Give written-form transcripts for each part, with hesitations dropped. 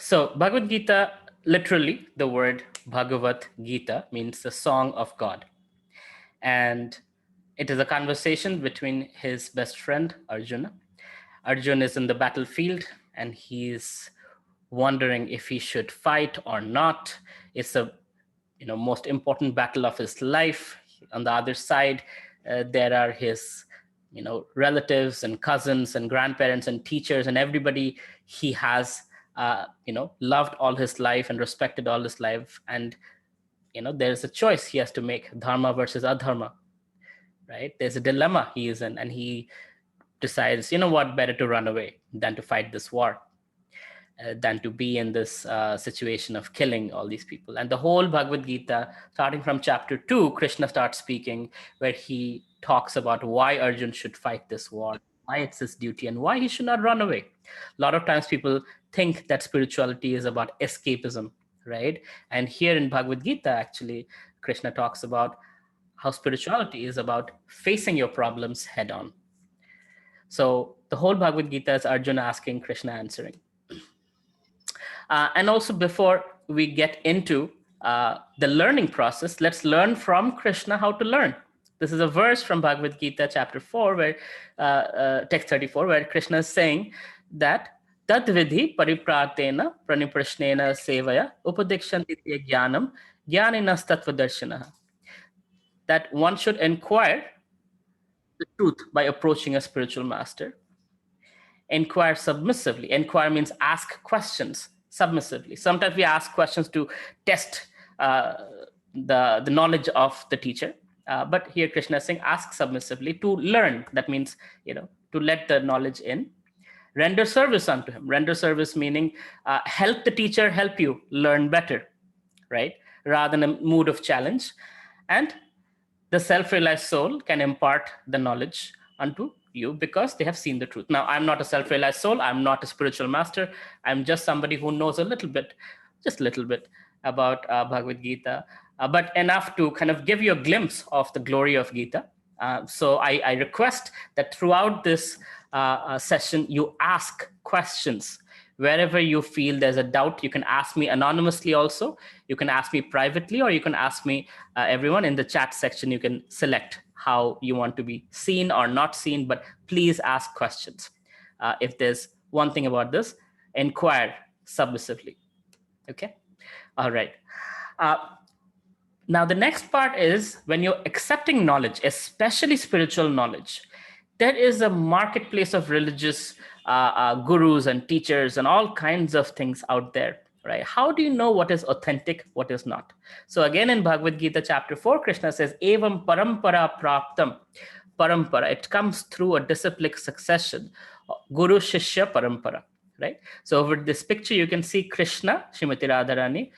So Bhagavad Gita, literally the word Bhagavad Gita means the song of God. And it is a conversation between his best friend, Arjuna. Arjuna is in the battlefield and he's wondering if he should fight or not. It's a most important battle of his life. On the other side, there are his relatives and cousins and grandparents and teachers and everybody he has loved all his life and respected all his life. And there's a choice he has to make: dharma versus adharma, right? There's a dilemma he is in, and he decides, what, better to run away than to fight this war, than to be in this situation of killing all these people. And the whole Bhagavad Gita, starting from chapter 2, Krishna starts speaking, where he talks about why Arjun should fight this war, why it's his duty, and why he should not run away. A lot of times people think that spirituality is about escapism, right? And here in Bhagavad Gita, actually, Krishna talks about how spirituality is about facing your problems head on. So the whole Bhagavad Gita is Arjuna asking, Krishna answering. And also, before we get into the learning process, let's learn from Krishna how to learn. This is a verse from Bhagavad Gita, chapter 4, where text 34, where Krishna is saying that Tad vidhi paripratena praniprashnena sevaya upadekshanti jnanam jnaninas tattvadarshanaha. That one should inquire the truth by approaching a spiritual master. Inquire submissively. Inquire means ask questions submissively. Sometimes we ask questions to test the knowledge of the teacher. But here Krishna is saying ask submissively to learn. That means, to let the knowledge in. Render service unto him. Render service meaning help the teacher help you learn better, right? Rather than a mood of challenge. And the self-realized soul can impart the knowledge unto you because they have seen the truth. Now, I'm not a self-realized soul. I'm not a spiritual master. I'm just somebody who knows a little bit, just a little bit about Bhagavad Gita, but enough to kind of give you a glimpse of the glory of Gita. So I request that throughout this session, you ask questions. Wherever you feel there's a doubt, you can ask me anonymously also. You can ask me privately, or you can ask me, everyone in the chat section, you can select how you want to be seen or not seen, but please ask questions. If there's one thing about this, inquire submissively. Okay? All right. Now, the next part is when you're accepting knowledge, especially spiritual knowledge, there is a marketplace of religious gurus and teachers and all kinds of things out there, right? How do you know what is authentic, what is not? So again, in Bhagavad Gita chapter 4, Krishna says, Evam parampara praptam. Parampara, it comes through a disciplic succession. Guru Shishya parampara, right? So over this picture, you can see Krishna, Srimati Radharani,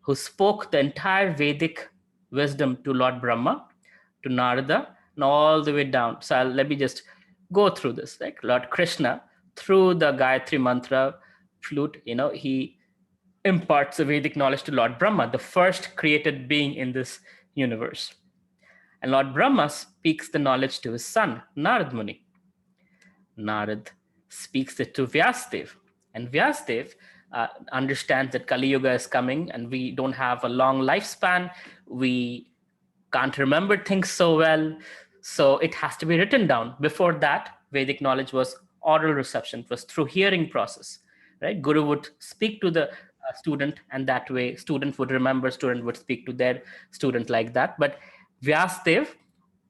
who spoke the entire Vedic wisdom to Lord Brahma, to Narada, and all the way down. So let me just go through this. Like Lord Krishna, through the Gayatri mantra flute, he imparts the Vedic knowledge to Lord Brahma, the first created being in this universe. And Lord Brahma speaks the knowledge to his son, Narad Muni. Narad speaks it to Vyasdev. And Vyasdev understands that Kali Yuga is coming and we don't have a long lifespan. We can't remember things so well. So it has to be written down. Before that, Vedic knowledge was oral reception. It was through hearing process, right? Guru would speak to the student, and that way student would remember, student would speak to their student like that. But Vyasdev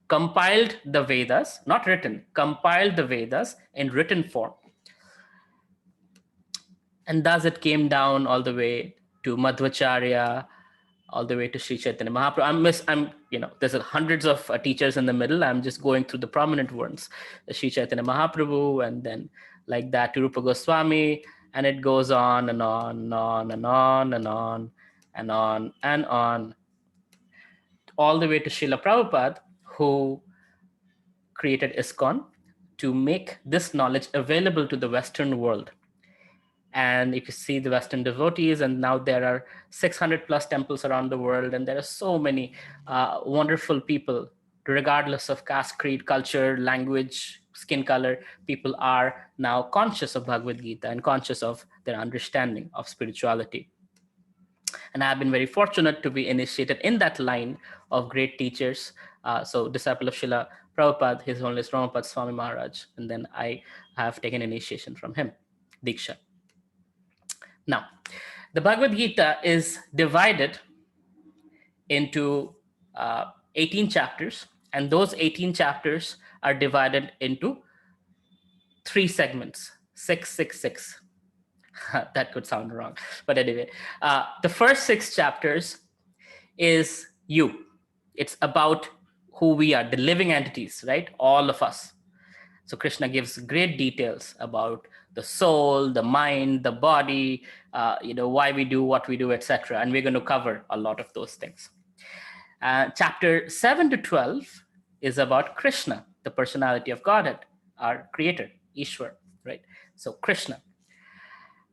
compiled the Vedas, not written, compiled the Vedas in written form. And thus it came down all the way to Madhvacharya, all the way to Sri Chaitanya Mahaprabhu. There's hundreds of teachers in the middle. I'm just going through the prominent ones. The Sri Chaitanya Mahaprabhu, and then like that to Rupa Goswami, and it goes on and on and on and on and on and on and on, all the way to Srila Prabhupada, who created ISKCON to make this knowledge available to the Western world. And if you see the Western devotees, and now there are 600 plus temples around the world, and there are so many wonderful people, regardless of caste, creed, culture, language, skin color, people are now conscious of Bhagavad Gita and conscious of their understanding of spirituality. And I've been very fortunate to be initiated in that line of great teachers. So disciple of Srila Prabhupada, His Holiness Ramapad Swami Maharaj, and then I have taken initiation from him, Diksha. Now, the Bhagavad Gita is divided into 18 chapters, and those 18 chapters are divided into 3 segments, 666. That could sound wrong, but anyway, the first 6 chapters is you. It's about who we are, the living entities, right? All of us. So Krishna gives great details about the soul, the mind, the body, why we do what we do, etc. And we're going to cover a lot of those things. Chapter 7 to 12 is about Krishna, the personality of Godhead, our creator, Ishwar, right? So Krishna.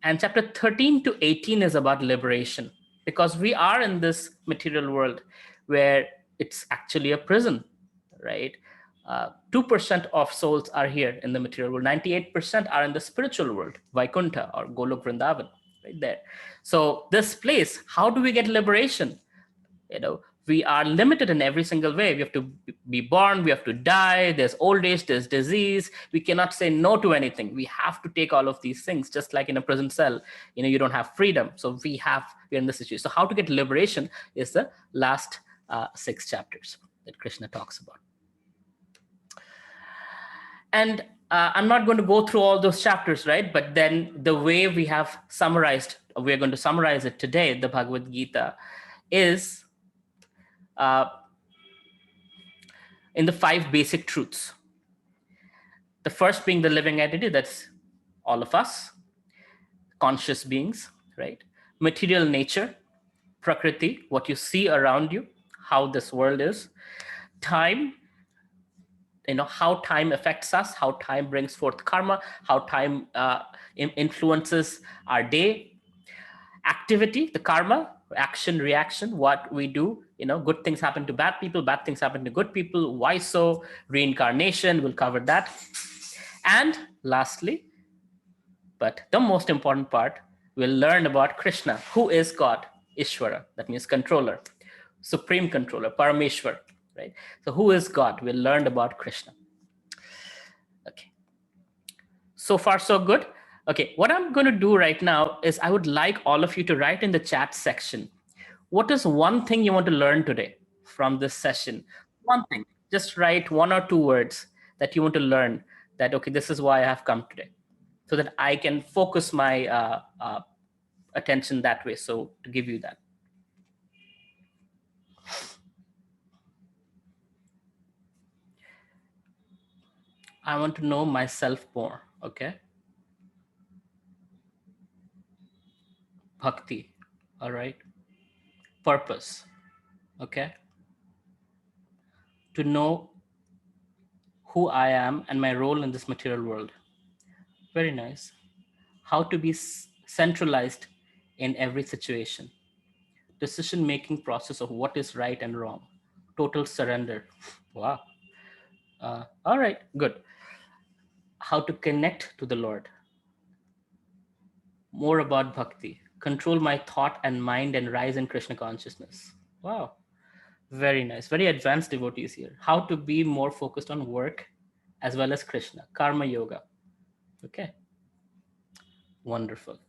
And chapter 13 to 18 is about liberation, because we are in this material world where it's actually a prison, right? 2% of souls are here in the material world. 98% are in the spiritual world, Vaikuntha or Golok Vrindavan, right there. So this place, how do we get liberation? We are limited in every single way. We have to be born, we have to die, there's old age, there's disease. We cannot say no to anything. We have to take all of these things, just like in a prison cell. You don't have freedom. So we're in this situation. So how to get liberation is the last 6 chapters that Krishna talks about. And I'm not going to go through all those chapters, right? But then the way we have summarized, we're going to summarize it today, the Bhagavad Gita, is in the 5 basic truths. The first being the living entity, that's all of us, conscious beings, right? Material nature, prakriti, what you see around you, how this world is. Time, how time affects us, how time brings forth karma, how time influences our day. Activity, the karma, action, reaction, what we do. Good things happen to bad people, bad things happen to good people. Why so? Reincarnation, we'll cover that. And lastly, but the most important part, we'll learn about Krishna, who is God, Ishvara, that means controller, supreme controller, Parameshwar, right? So who is God? We'll learn about Krishna. Okay. So far, so good. Okay, what I'm going to do right now is I would like all of you to write in the chat section, what is one thing you want to learn today from this session? One thing, just write 1 or 2 words that you want to learn, that, okay, this is why I have come today, so that I can focus my attention that way. So to give you that. I want to know myself more, okay? Bhakti, all right? Purpose, okay? To know who I am and my role in this material world. Very nice. How to be centralized in every situation. Decision-making process of what is right and wrong. Total surrender. Wow. All right, good. How to connect to the Lord. More about bhakti. Control my thought and mind and rise in Krishna consciousness. Wow. Very nice. Very advanced devotees here. How to be more focused on work as well as Krishna. Karma yoga. Okay. Wonderful.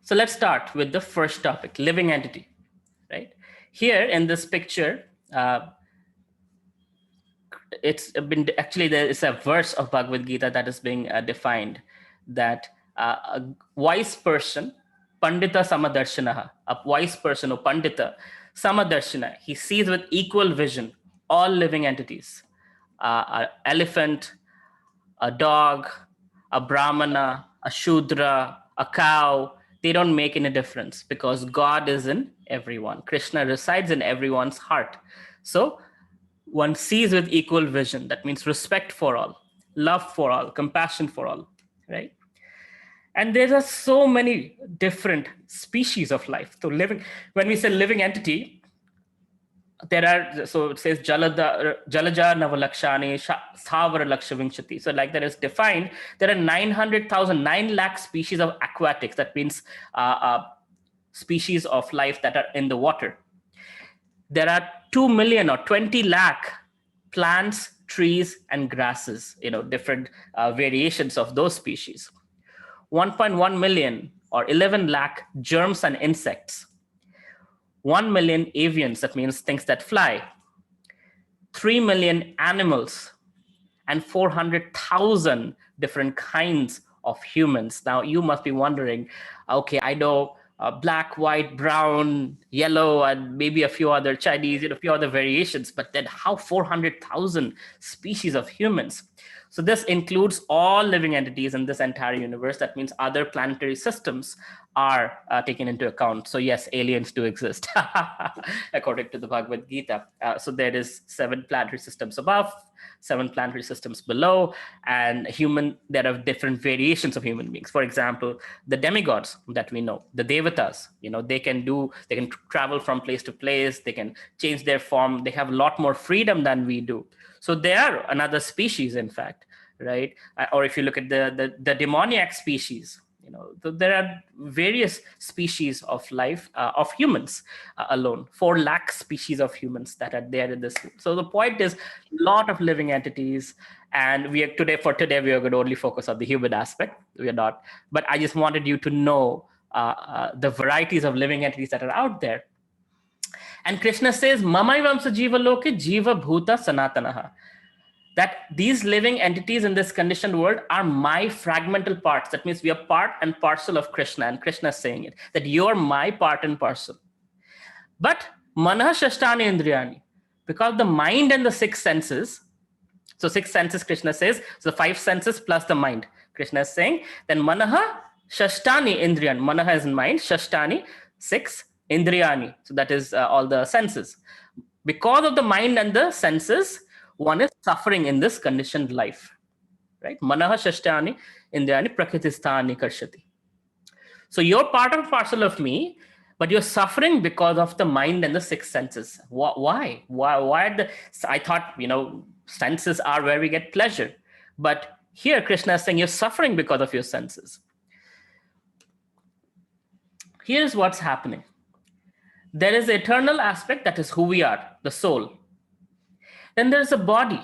So let's start with the first topic, living entity, right? Here in this picture, it's been actually, there is a verse of Bhagavad Gita that is being defined, that a wise person, Pandita Samadarshanaha, a wise person or Pandita Samadarshana, he sees with equal vision all living entities, an elephant, a dog, a brahmana, a shudra, a cow. They don't make any difference, because God is in everyone. Krishna resides in everyone's heart. So one sees with equal vision. That means respect for all, love for all, compassion for all, right? And there are so many different species of life. So when we say living entity, there are, so it says Jalaja Navalakshani Thavara Lakshavinshati. So like that is defined, there are 900,000, 9 lakh species of aquatics. That means species of life that are in the water. There are 2 million or 20 lakh plants, trees, and grasses, different variations of those species. 1.1 million or 11 lakh germs and insects. 1 million avians, that means things that fly. 3 million animals, and 400,000 different kinds of humans. Now, you must be wondering, okay, I know black, white, brown, yellow, and maybe a few other Chinese, a few other variations, but then how 400,000 species of humans? So this includes all living entities in this entire universe. That means other planetary systems are taken into account. So yes, aliens do exist, according to the Bhagavad Gita. So there is 7 planetary systems above, 7 planetary systems below, and there are different variations of human beings. For example, the demigods that we know, the devatas, they can travel from place to place, they can change their form, they have a lot more freedom than we do. So they are another species, in fact, right? Or if you look at the demoniac species, there are various species of life, of humans alone, 4 lakh species of humans that are there in this. So the point is, a lot of living entities, and for today we are going to only focus on the human aspect. We are not, but I just wanted you to know the varieties of living entities that are out there. And Krishna says, Mamaivamsa Jiva Loke Jiva Bhuta Sanatanaha. That these living entities in this conditioned world are my fragmental parts. That means we are part and parcel of Krishna, and Krishna is saying it, that you're my part and parcel. But Manah Shashtani Indriyani, because the mind and the 6 senses, so 6 senses, Krishna says, so 5 senses plus the mind. Krishna is saying, then Manaha Shashtani Indriyan. Manaha is in mind, Shashtani, 6, Indriyani. So that is all the senses. Because of the mind and the senses, one is suffering in this conditioned life, right? Manaha Shashtani Indriyani Prakritisthani Karshati. So you're part and parcel of me, but you're suffering because of the mind and the 6 senses. Why? I thought, senses are where we get pleasure. But here Krishna is saying you're suffering because of your senses. Here's what's happening. There is the eternal aspect, that is who we are, the soul. Then there's a body,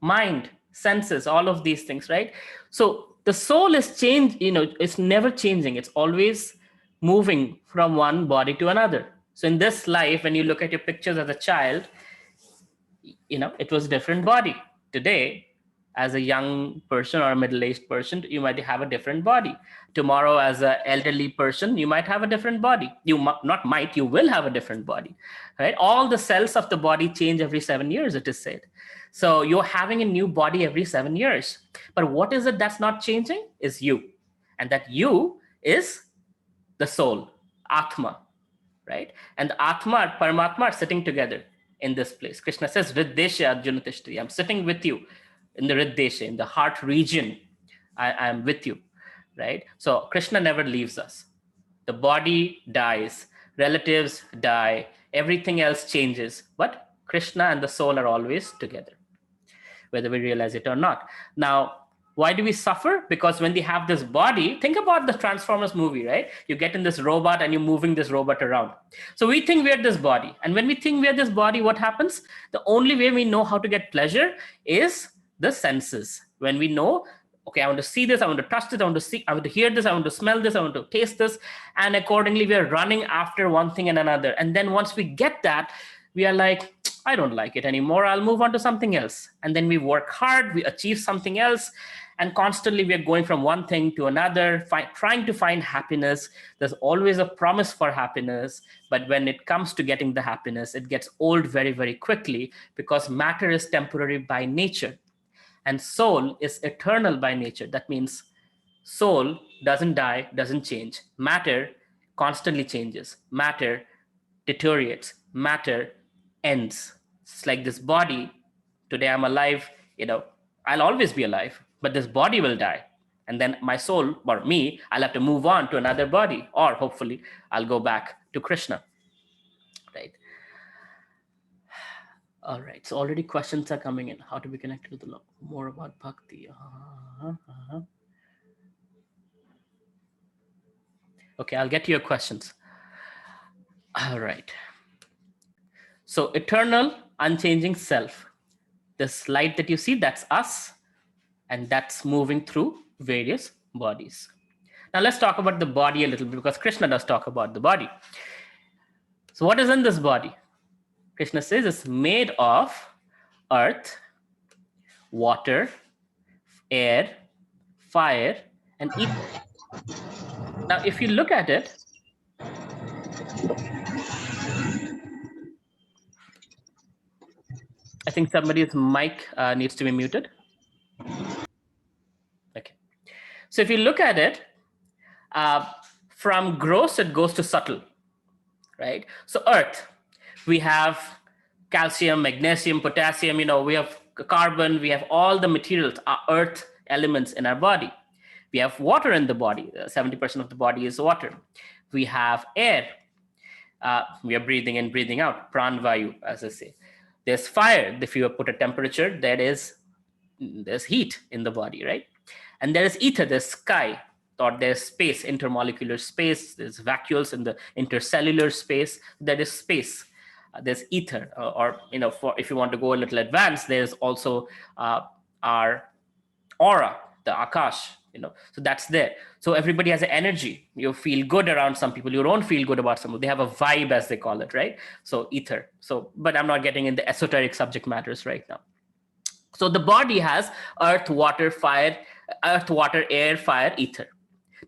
mind, senses, all of these things, right? So the soul is changed, it's never changing. It's always moving from one body to another. So in this life, when you look at your pictures as a child, it was a different body. Today, as a young person or a middle-aged person, you might have a different body. Tomorrow, as an elderly person, you might have a different body. You will have a different body, right? All the cells of the body change every 7 years, it is said. So you're having a new body every 7 years. But what is it that's not changing? Is you. And that you is the soul, Atma, right? And the Atma and Paramatma are sitting together in this place. Krishna says, Riddesha Arjuna Tishtri. I'm sitting with you in the Riddesha, in the heart region. I am with you, right? So Krishna never leaves us. The body dies, relatives die, everything else changes, but Krishna and the soul are always together, whether we realize it or not. Now, why do we suffer? Because when we have this body, think about the Transformers movie, right? You get in this robot and you're moving this robot around. So we think we're this body. And when we think we're this body, what happens? The only way we know how to get pleasure is the senses. When we know, okay, I want to see this, I want to touch this, I want to hear this, I want to smell this, I want to taste this. And accordingly, we are running after one thing and another. And then once we get that, we are like, I don't like it anymore. I'll move on to something else. And then we work hard, we achieve something else. And constantly we are going from one thing to another, trying to find happiness. There's always a promise for happiness. But when it comes to getting the happiness, it gets old very, very quickly, because matter is temporary by nature. And soul is eternal by nature. That means soul doesn't die, doesn't change. Matter constantly changes. Matter deteriorates. Matter ends. It's like this body. Today I'm alive, I'll always be alive, but this body will die. And then my soul, or me, I'll have to move on to another body, or hopefully I'll go back to Krishna, right? All right, so already questions are coming in. How to be connected with the Lord? More about bhakti. Okay, I'll get to your questions. All right. So eternal, unchanging self. This light that you see, that's us, and that's moving through various bodies. Now let's talk about the body a little bit, because Krishna does talk about the body. So what is in this body? Krishna says it's made of earth, water, air, fire, and ether. Now, if you look at it, I think somebody's mic needs to be muted. Okay. So if you look at it, from gross, it goes to subtle, right? So earth, we have calcium, magnesium, potassium, we have carbon, we have all the materials, earth elements in our body. We have water in the body. 70% of the body is water. We have air. We are breathing in, breathing out, pranvayu, as I say. There's fire. If you put a temperature, there's heat in the body, right? And there is ether, there's sky, or there's space, intermolecular space, there's vacuoles in the intercellular space, there is space. There's ether, or if you want to go a little advanced, there's also our aura, the akash, so that's there. So everybody has an energy. You feel good around some people, you don't feel good about some people. They have a vibe, as they call it, right? So ether. But I'm not getting in the esoteric subject matters right now. So the body has earth, water, air, fire, ether.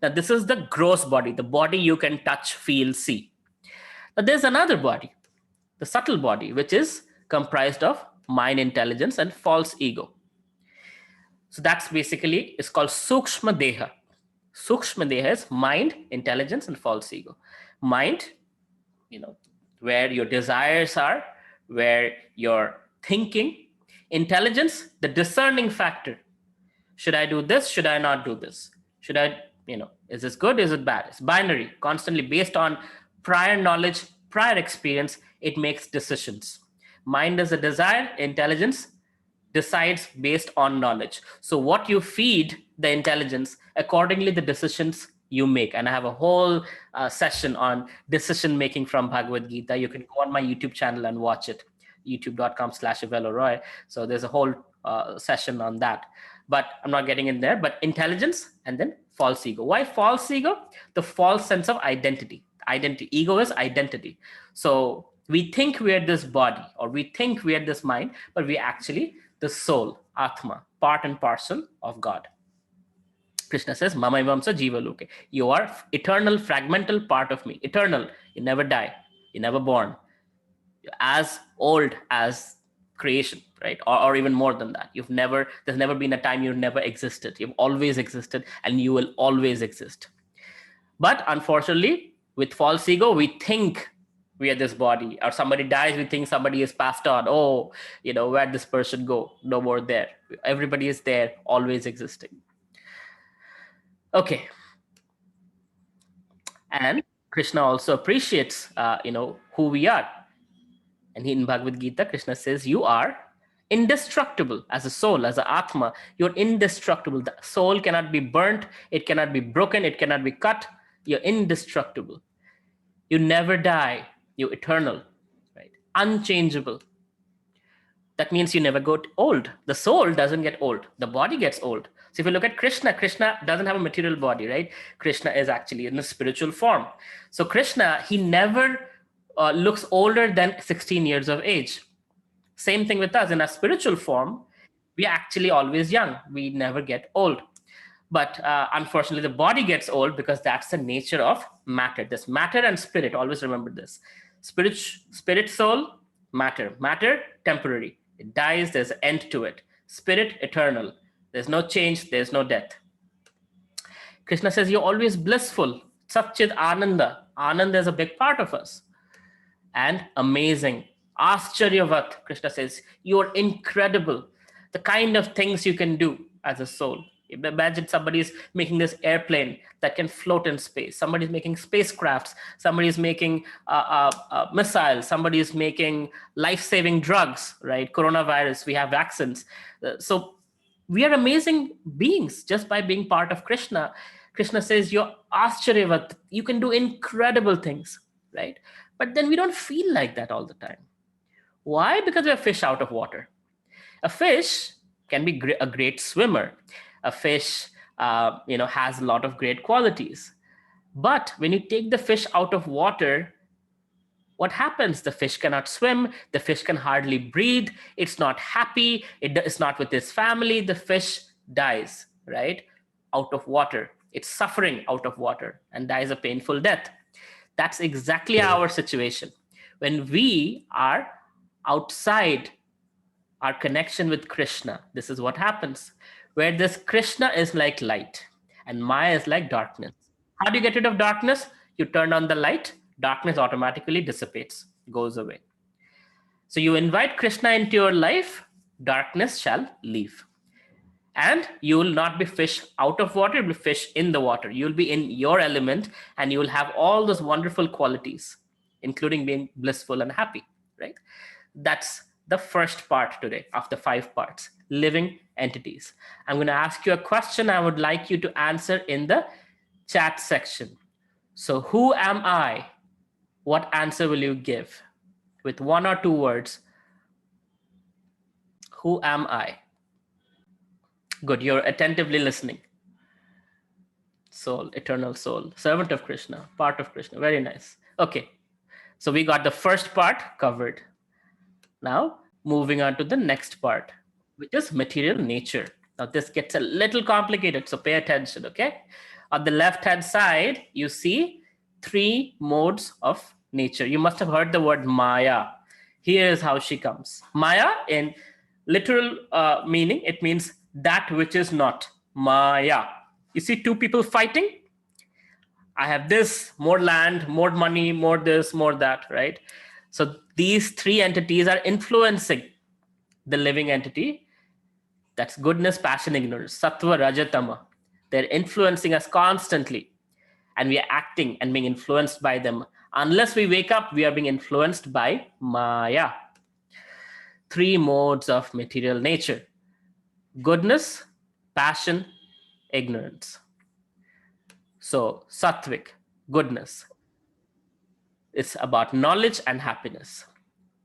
Now this is the gross body, the body you can touch, feel, see. But there's another body, the subtle body, which is comprised of mind, intelligence, and false ego. So that's basically, it's called Sukshma Deha. Sukshma Deha is mind, intelligence, and false ego. Mind, where your desires are, where you're thinking. Intelligence, the discerning factor. Should I do this? Should I not do this? Should I, is this good? Is it bad? It's binary, constantly based on prior knowledge, prior experience, it makes decisions. Mind is a desire, intelligence decides based on knowledge. So what you feed the intelligence, accordingly the decisions you make. And I have a whole session on decision making from Bhagavad Gita. You can go on my YouTube channel and watch it, youtube.com/Avelo Roy. So there's a whole session on that. But I'm not getting in there. But intelligence and then false ego. Why false ego? The false sense of identity. Ego is identity. So we think we are this body, or we think we are this mind, but we actually the soul, Atma, part and parcel of God. Krishna says, Mamaivamsa Jiva Loke. You are eternal, fragmental part of me. Eternal. You never die. You're never born. You're as old as creation, right? Or even more than that. There's never been a time you've never existed. You've always existed, and you will always exist. But unfortunately, with false ego, we think we are this body, or somebody dies, we think somebody is passed on. Oh, where'd this person go? No more there. Everybody is there, always existing. Okay. And Krishna also appreciates, who we are. And in Bhagavad Gita, Krishna says, you are indestructible as a soul, as an Atma. You're indestructible. The soul cannot be burnt. It cannot be broken. It cannot be cut. You're indestructible. You never die. You're eternal, right? Unchangeable. That means you never get old. The soul doesn't get old. The body gets old. So if you look at Krishna doesn't have a material body, right? Krishna is actually in a spiritual form. So Krishna, he never looks older than 16 years of age. Same thing with us. In our spiritual form, we are actually always young. We never get old. But unfortunately, the body gets old because that's the nature of matter. There's matter and spirit. Always remember this. Spirit, soul, matter. Matter, temporary. It dies, there's an end to it. Spirit, eternal. There's no change, there's no death. Krishna says, you're always blissful. Satchit Ananda. Ananda is a big part of us. And amazing. Ascharyavat, Krishna says, you're incredible. The kind of things you can do as a soul. Imagine somebody's making this airplane that can float in space. Somebody's making spacecrafts. Somebody's making missiles. Somebody's making life-saving drugs, right? Coronavirus, we have vaccines. So we are amazing beings just by being part of Krishna. Krishna says, you're Ascharyavat. You can do incredible things, right? But then we don't feel like that all the time. Why? Because we're fish out of water. A fish can be a great swimmer. A fish, has a lot of great qualities. But when you take the fish out of water, what happens? The fish cannot swim. The fish can hardly breathe. It's not happy. It's not with its family. The fish dies, right? Out of water. It's suffering out of water and dies a painful death. That's exactly our situation. When we are outside our connection with Krishna, this is what happens. Where this Krishna is like light and Maya is like darkness. How do you get rid of darkness? You turn on the light, darkness automatically dissipates, goes away. So you invite Krishna into your life, darkness shall leave. And you will not be fish out of water, you'll be fish in the water. You'll be in your element and you will have all those wonderful qualities, including being blissful and happy, right? That's the first part today of the 5 parts, living entities. I'm going to ask you a question. I would like you to answer in the chat section. So who am I? What answer will you give? With 1 or 2 words. Who am I? Good, you're attentively listening. Soul, eternal soul, servant of Krishna, part of Krishna. Very nice. Okay, so we got the first part covered. Now, moving on to the next part, which is material nature. Now, this gets a little complicated, so pay attention, okay? On the left-hand side, you see 3 modes of nature. You must have heard the word Maya. Here is how she comes. Maya, in literal meaning, it means that which is not. Maya. You see 2 people fighting? I have this, more land, more money, more this, more that, right? So these 3 entities are influencing the living entity. That's goodness, passion, ignorance. Sattva, Raja, Tama. They're influencing us constantly. And we are acting and being influenced by them. Unless we wake up, we are being influenced by Maya. 3 modes of material nature. Goodness, passion, ignorance. So sattvic, goodness. It's about knowledge and happiness.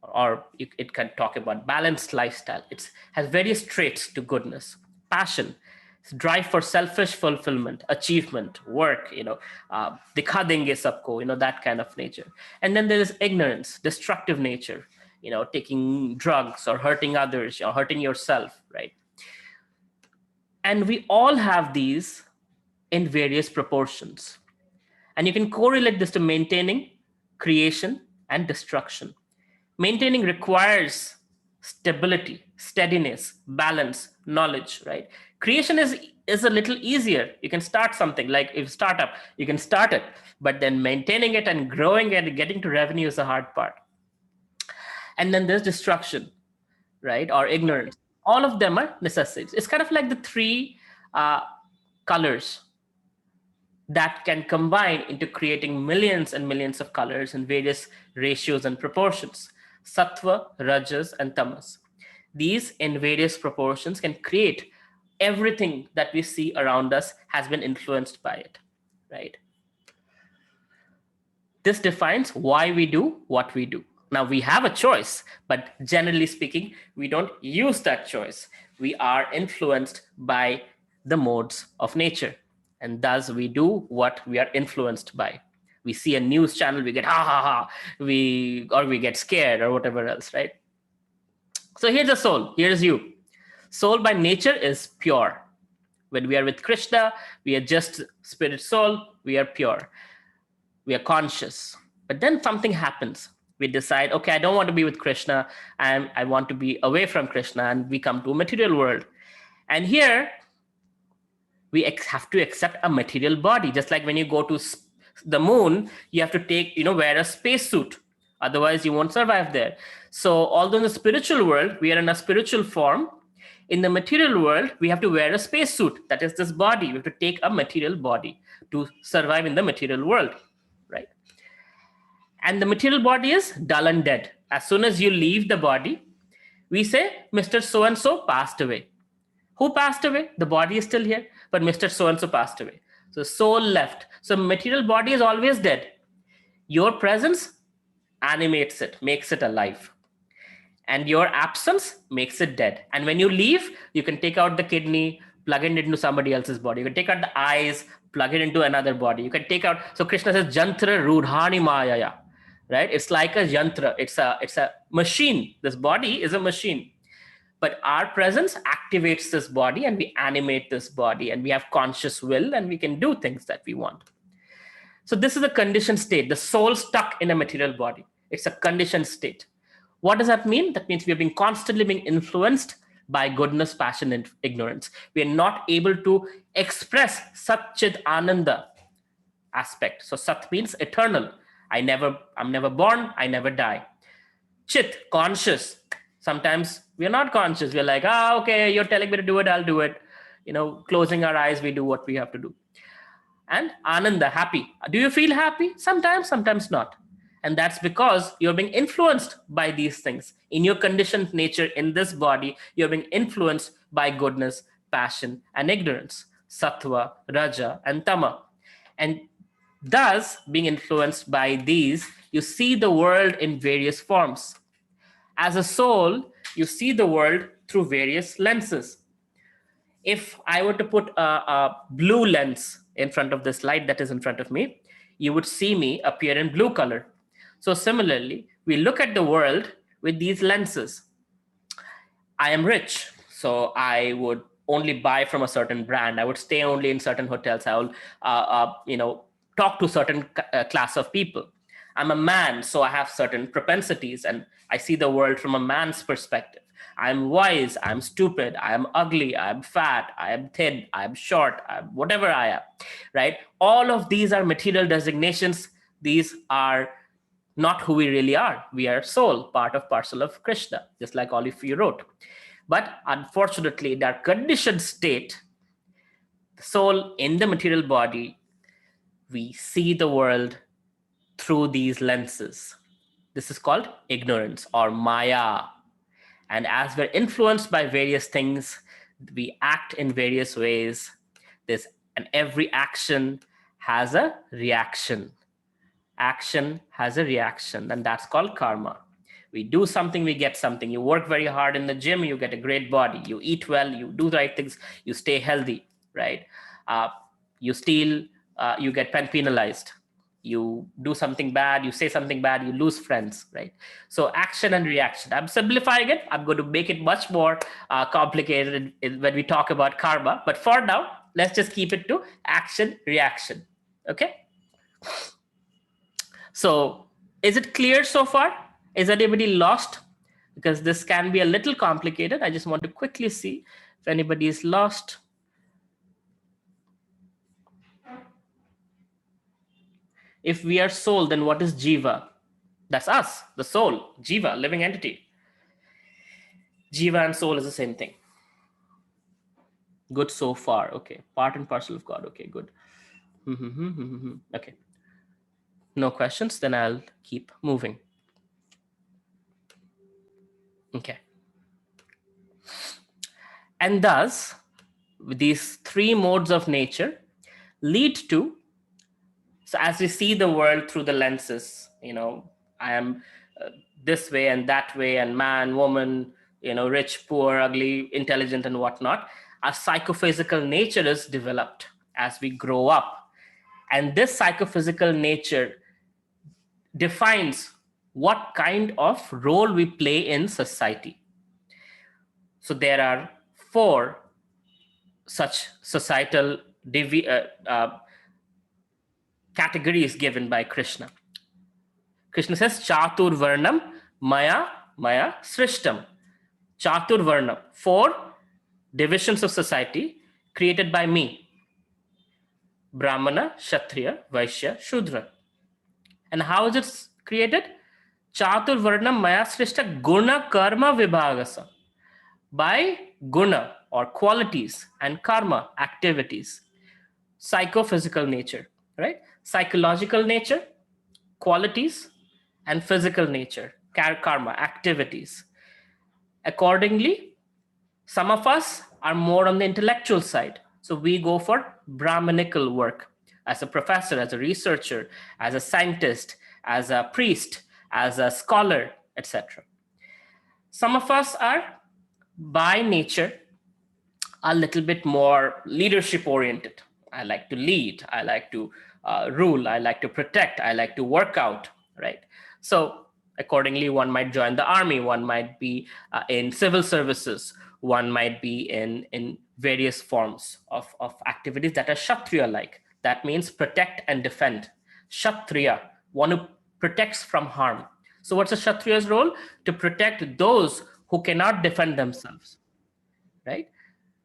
Or it can talk about balanced lifestyle. It has various traits to goodness. Passion, drive for selfish fulfillment, achievement, work, dikha denge sabko, that kind of nature. And then there is ignorance, destructive nature, taking drugs or hurting others or hurting yourself, right? And we all have these in various proportions. And you can correlate this to maintaining, creation, and destruction. Maintaining requires stability, steadiness, balance, knowledge, right? Creation is a little easier. You can start something, like if startup, you can start it, but then maintaining it and growing it and getting to revenue is the hard part. And then there's destruction, right? Or ignorance. All of them are necessities. It's kind of like the 3 colors that can combine into creating millions and millions of colors in various ratios and proportions. Sattva, Rajas, and Tamas. These in various proportions can create everything that we see around us has been influenced by it, right? This defines why we do what we do. Now we have a choice, but generally speaking, we don't use that choice. We are influenced by the modes of nature. And thus we do what we are influenced by. We see a news channel, we get ha ha ha, or we get scared or whatever else, right? So here's the soul, here's you. Soul by nature is pure. When we are with Krishna, we are just spirit soul, we are pure. We are conscious. But then something happens. We decide, okay, I don't want to be with Krishna, I want to be away from Krishna, and we come to a material world. And here, we have to accept a material body. Just like when you go to the moon, you have to wear a spacesuit. Otherwise, you won't survive there. So although in the spiritual world, we are in a spiritual form, In the material world, we have to wear a spacesuit. That is this body. We have to take a material body to survive in the material world, right? And the material body is dull and dead. As soon as you leave the body, we say, Mr. So-and-so passed away. Who passed away? The body is still here, but Mr. So-and-so passed away. So soul left. So material body is always dead. Your presence animates it, makes it alive. And your absence makes it dead. And when you leave, you can take out the kidney, plug it into somebody else's body. You can take out the eyes, plug it into another body. You can take out, so Krishna says, Jantra Rudhani Mayaya, right? It's like a yantra. It's a machine. This body is a machine. But our presence activates this body and we animate this body and we have conscious will and we can do things that we want. So this is a conditioned state. The soul stuck in a material body. It's a conditioned state. What does that mean? That means we are being constantly being influenced by goodness, passion, and ignorance. We are not able to express Satchit Ananda aspect. So Sat means eternal. I'm never born, I never die. Chit, conscious. Sometimes we are not conscious. We're like, okay, you're telling me to do it, I'll do it. Closing our eyes, we do what we have to do. And Ananda, happy. Do you feel happy? Sometimes, sometimes not. And that's because you're being influenced by these things. In your conditioned nature, in this body, you're being influenced by goodness, passion, and ignorance. Sattva, Raja, and Tama. And thus, being influenced by these, you see the world in various forms. As a soul, you see the world through various lenses. If I were to put a blue lens in front of this light that is in front of me, you would see me appear in blue color. So similarly, we look at the world with these lenses. I am rich, so I would only buy from a certain brand. I would stay only in certain hotels. I will, talk to certain class of people. I'm a man, so I have certain propensities, and I see the world from a man's perspective. I'm wise, I'm stupid, I am ugly, I am fat, I am thin, I am short, I'm whatever I am, right? All of these are material designations. These are not who we really are. We are soul, part of parcel of Krishna, just like all of you wrote. But unfortunately, in our conditioned state, the soul in the material body, we see the world through these lenses. This is called ignorance or Maya. And as we're influenced by various things, we act in various ways. And every action has a reaction. Action has a reaction, and that's called karma. We do something, we get something. You work very hard in the gym, you get a great body. You eat well, you do the right things, you stay healthy, right? You steal, you get penalized. You do something bad, you say something bad, you lose friends, right? So action and reaction. I'm simplifying it. I'm going to make it much more complicated when we talk about karma. But for now, let's just keep it to action, reaction. Okay? So is it clear so far? Is anybody lost? Because this can be a little complicated. I just want to quickly see if anybody is lost. If we are soul, then what is Jiva? That's us, the soul, Jiva, living entity. Jiva and soul is the same thing. Good so far. Okay. Part and parcel of God. Okay, good. Okay. No questions, then I'll keep moving. Okay. And thus, these three modes of nature lead to, so as we see the world through the lenses, I am this way and that way, and man, woman, rich, poor, ugly, intelligent, and whatnot, our psychophysical nature is developed as we grow up. And this psychophysical nature defines what kind of role we play in society. So there are 4 such societal categories given by Krishna. Krishna says, Chatur Varnam Maya Srishtam. Chatur Varnam, 4 divisions of society created by me. Brahmana, Kshatriya, Vaishya, Shudra. And how is it created? Chatur Varnam Maya Srishta Guna Karma Vibhagasa. by guna or qualities, and karma, activities. Psychophysical nature, right? Psychological nature, qualities, and physical nature, karma, activities. Accordingly, some of us are more on the intellectual side. So we go for Brahmanical work as a professor, as a researcher, as a scientist, as a priest, as a scholar, etc. Some of us are by nature a little bit more leadership oriented. I like to lead, I like to rule, I like to protect, I like to work out, right? So accordingly, one might join the army, one might be in civil services, one might be in various forms of activities that are Kshatriya like. That means protect and defend. Kshatriya, one who protects from harm. So what's a Kshatriya's role? To protect those who cannot defend themselves, right?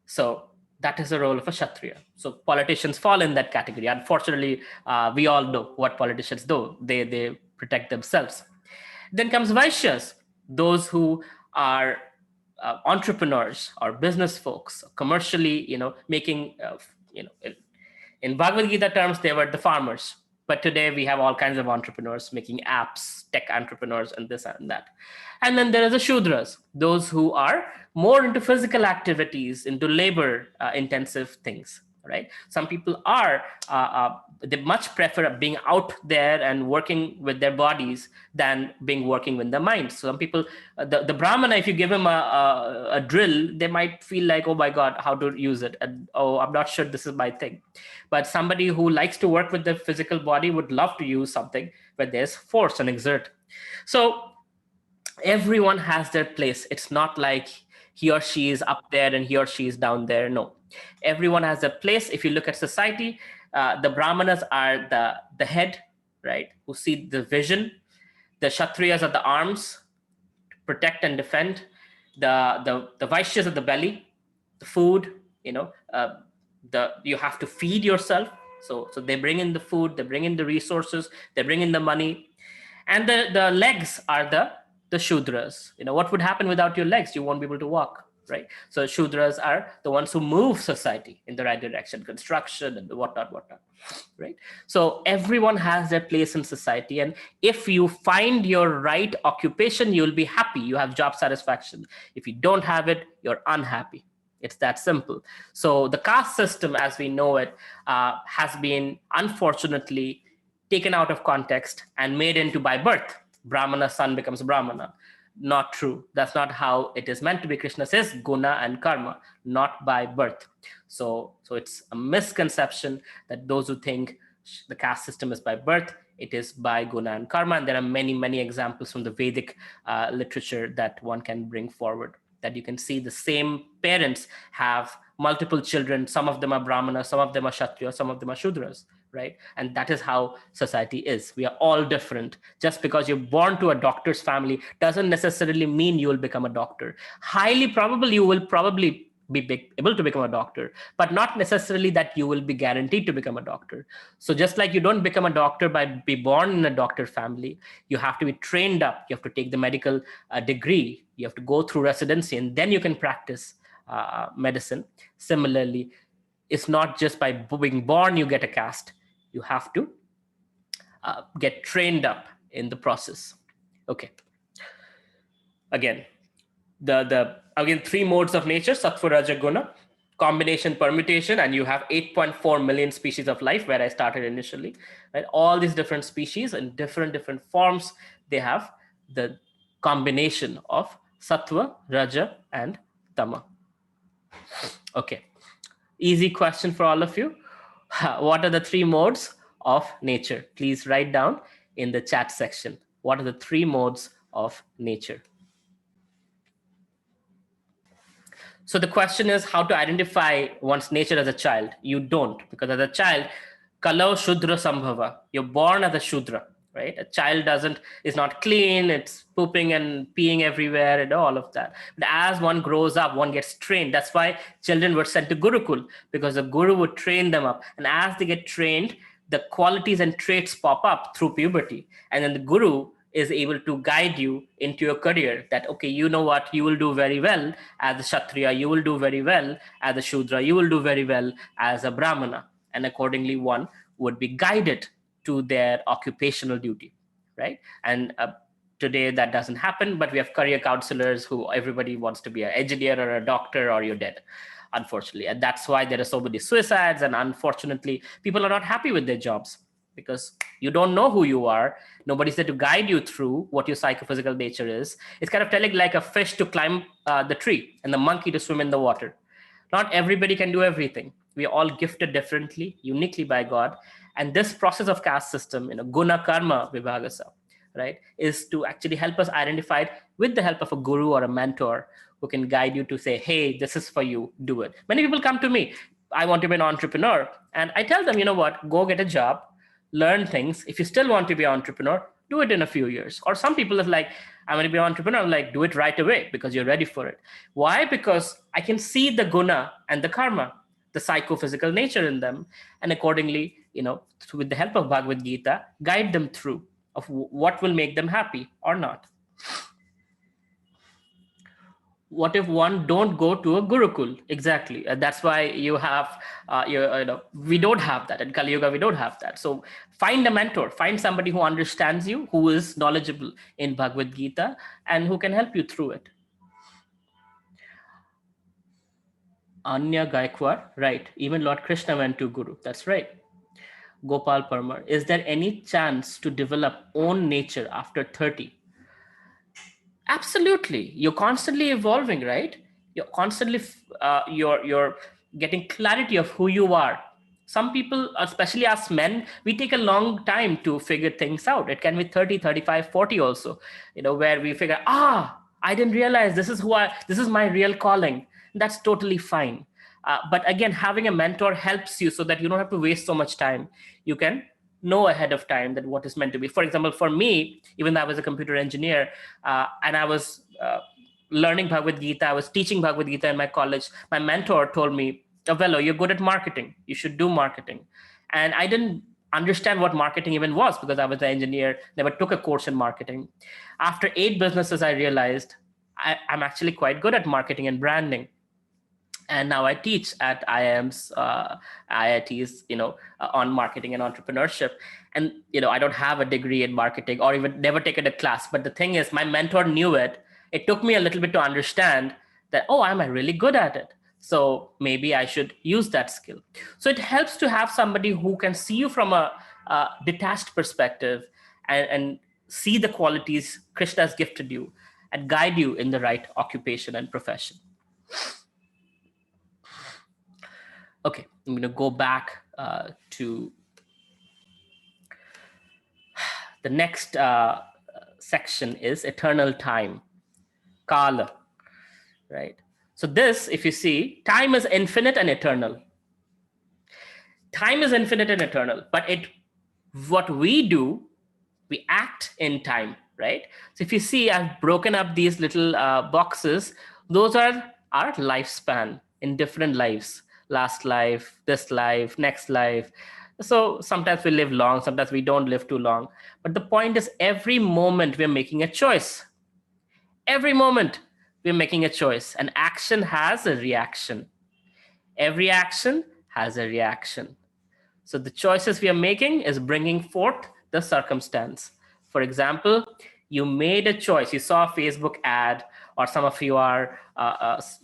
So that is the role of a Kshatriya. So politicians fall in that category. Unfortunately, we all know what politicians do. They protect themselves. Then comes Vaishyas, those who are entrepreneurs or business folks, commercially, making, in Bhagavad Gita terms, they were the farmers. But today we have all kinds of entrepreneurs making apps, tech entrepreneurs, and this and that. And then there is the Shudras, those who are more into physical activities, into labor intensive things, right? Some people are, they much prefer being out there and working with their bodies than being working with their minds. So some people, the Brahmana, if you give him a drill, they might feel like, oh my God, how to use it? And, oh, I'm not sure this is my thing. But somebody who likes to work with the physical body would love to use something where there's force and exert. So everyone has their place. It's not like he or she is up there and he or she is down there. No, everyone has a place. If you look at society, the Brahmanas are the head, right, who see the vision. The Kshatriyas are the arms to protect and defend. The Vaishyas are the belly, the food. You have to feed yourself. So they bring in the food, they bring in the resources, they bring in the money, and the legs are the Shudras. What would happen without your legs? You won't be able to walk, right? So Shudras are the ones who move society in the right direction, construction and whatnot, right? So everyone has their place in society, and if you find your right occupation, you'll be happy. You have job satisfaction. If you don't have it, you're unhappy. It's that simple. So the caste system, as we know it, has been unfortunately taken out of context and made into by birth. Brahmana son becomes Brahmana. Not true. That's not how it is meant to be. Krishna says guna and karma, not by birth. So it's a misconception that those who think the caste system is by birth, it is by guna and karma. And there are many, many examples from the Vedic literature that one can bring forward, that you can see the same parents have multiple children. Some of them are Brahmana, some of them are Kshatriya, some of them are Shudras, right? And that is how society is. We are all different. Just because you're born to a doctor's family doesn't necessarily mean you will become a doctor. Highly probable you will probably be able to become a doctor, but not necessarily that you will be guaranteed to become a doctor. So just like you don't become a doctor by be born in a doctor family, you have to be trained up. You have to take the medical degree. You have to go through residency, and then you can practice medicine. Similarly, it's not just by being born you get a caste. You have to get trained up in the process. Okay. Again, again, three modes of nature: sattva, raja, guna, combination, permutation, and you have 8.4 million species of life, where I started initially. Right? All these different species in different forms, they have the combination of sattva, raja, and tama. Okay. Easy question for all of you. What are the three modes of nature? Please write down in the chat section. What are the three modes of nature? So the question is how to identify one's nature as a child. You don't, because as a child, kalau shudra sambhava. You're born as a shudra, right? A child is not clean, it's pooping and peeing everywhere and all of that. But as one grows up, one gets trained. That's why children were sent to Gurukul, because the guru would train them up. And as they get trained, the qualities and traits pop up through puberty. And then the guru is able to guide you into your career, that, okay, you know what, you will do very well as a Kshatriya, you will do very well as a Shudra, you will do very well as a Brahmana. And accordingly, one would be guided to their occupational duty, right? And today that doesn't happen, but we have career counselors who everybody wants to be an engineer or a doctor, or you're dead, unfortunately. And that's why there are so many suicides, and unfortunately people are not happy with their jobs, because you don't know who you are. Nobody's there to guide you through what your psychophysical nature is. It's kind of telling like a fish to climb the tree and the monkey to swim in the water. Not everybody can do everything. We are all gifted differently, uniquely by God. And this process of caste system, guna karma vibhagasa, right, is to actually help us identify it with the help of a guru or a mentor who can guide you to say, hey, this is for you, do it. Many people come to me, I want to be an entrepreneur. And I tell them, you know what, go get a job, learn things. If you still want to be an entrepreneur, do it in a few years. Or some people are like, I want to be an entrepreneur. I'm like, do it right away because you're ready for it. Why? Because I can see the guna and the karma, the psychophysical nature in them. And accordingly, with the help of Bhagavad Gita, guide them through of what will make them happy or not. What if one don't go to a gurukul? Exactly. That's why you have, we don't have that. In Kali Yuga, we don't have that. So find a mentor, find somebody who understands you, who is knowledgeable in Bhagavad Gita, and who can help you through it. Anya Gaikwad, right. Even Lord Krishna went to Guru. That's right. Gopal Parmar, is there any chance to develop own nature after 30? Absolutely. You're constantly evolving, right? You're constantly, you're getting clarity of who you are. Some people, especially us men, we take a long time to figure things out. It can be 30, 35, 40 also, where we figure, I didn't realize this is my real calling. That's totally fine. But again, having a mentor helps you so that you don't have to waste so much time. You can know ahead of time that what is meant to be. For example, for me, even though I was a computer engineer, and I was learning Bhagavad Gita, I was teaching Bhagavad Gita in my college, my mentor told me, Avelo, you're good at marketing. You should do marketing. And I didn't understand what marketing even was because I was an engineer, never took a course in marketing. After 8 businesses, I realized I'm actually quite good at marketing and branding. And now I teach at IIMs, IITs, on marketing and entrepreneurship. And, I don't have a degree in marketing or even never taken a class. But the thing is, my mentor knew it. It took me a little bit to understand that, am I really good at it? So maybe I should use that skill. So it helps to have somebody who can see you from a detached perspective and see the qualities Krishna has gifted you and guide you in the right occupation and profession. Okay, I'm going to go back to the next section is eternal time, Kala, right? So this, if you see, time is infinite and eternal. Time is infinite and eternal, but what we do, we act in time, right? So if you see, I've broken up these little boxes. Those are our lifespan in different lives. Last life, this life, next life. So sometimes we live long, sometimes we don't live too long. But the point is, every moment we're making a choice. Every moment we're making a choice. An action has a reaction. Every action has a reaction. So the choices we are making is bringing forth the circumstance. For example, you made a choice. You saw a Facebook ad, or some of you are,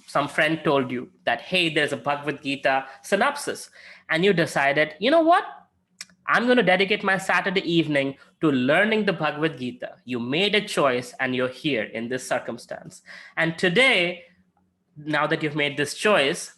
some friend told you that, hey, there's a Bhagavad Gita synopsis. And you decided, you know what? I'm going to dedicate my Saturday evening to learning the Bhagavad Gita. You made a choice and you're here in this circumstance. And today, now that you've made this choice,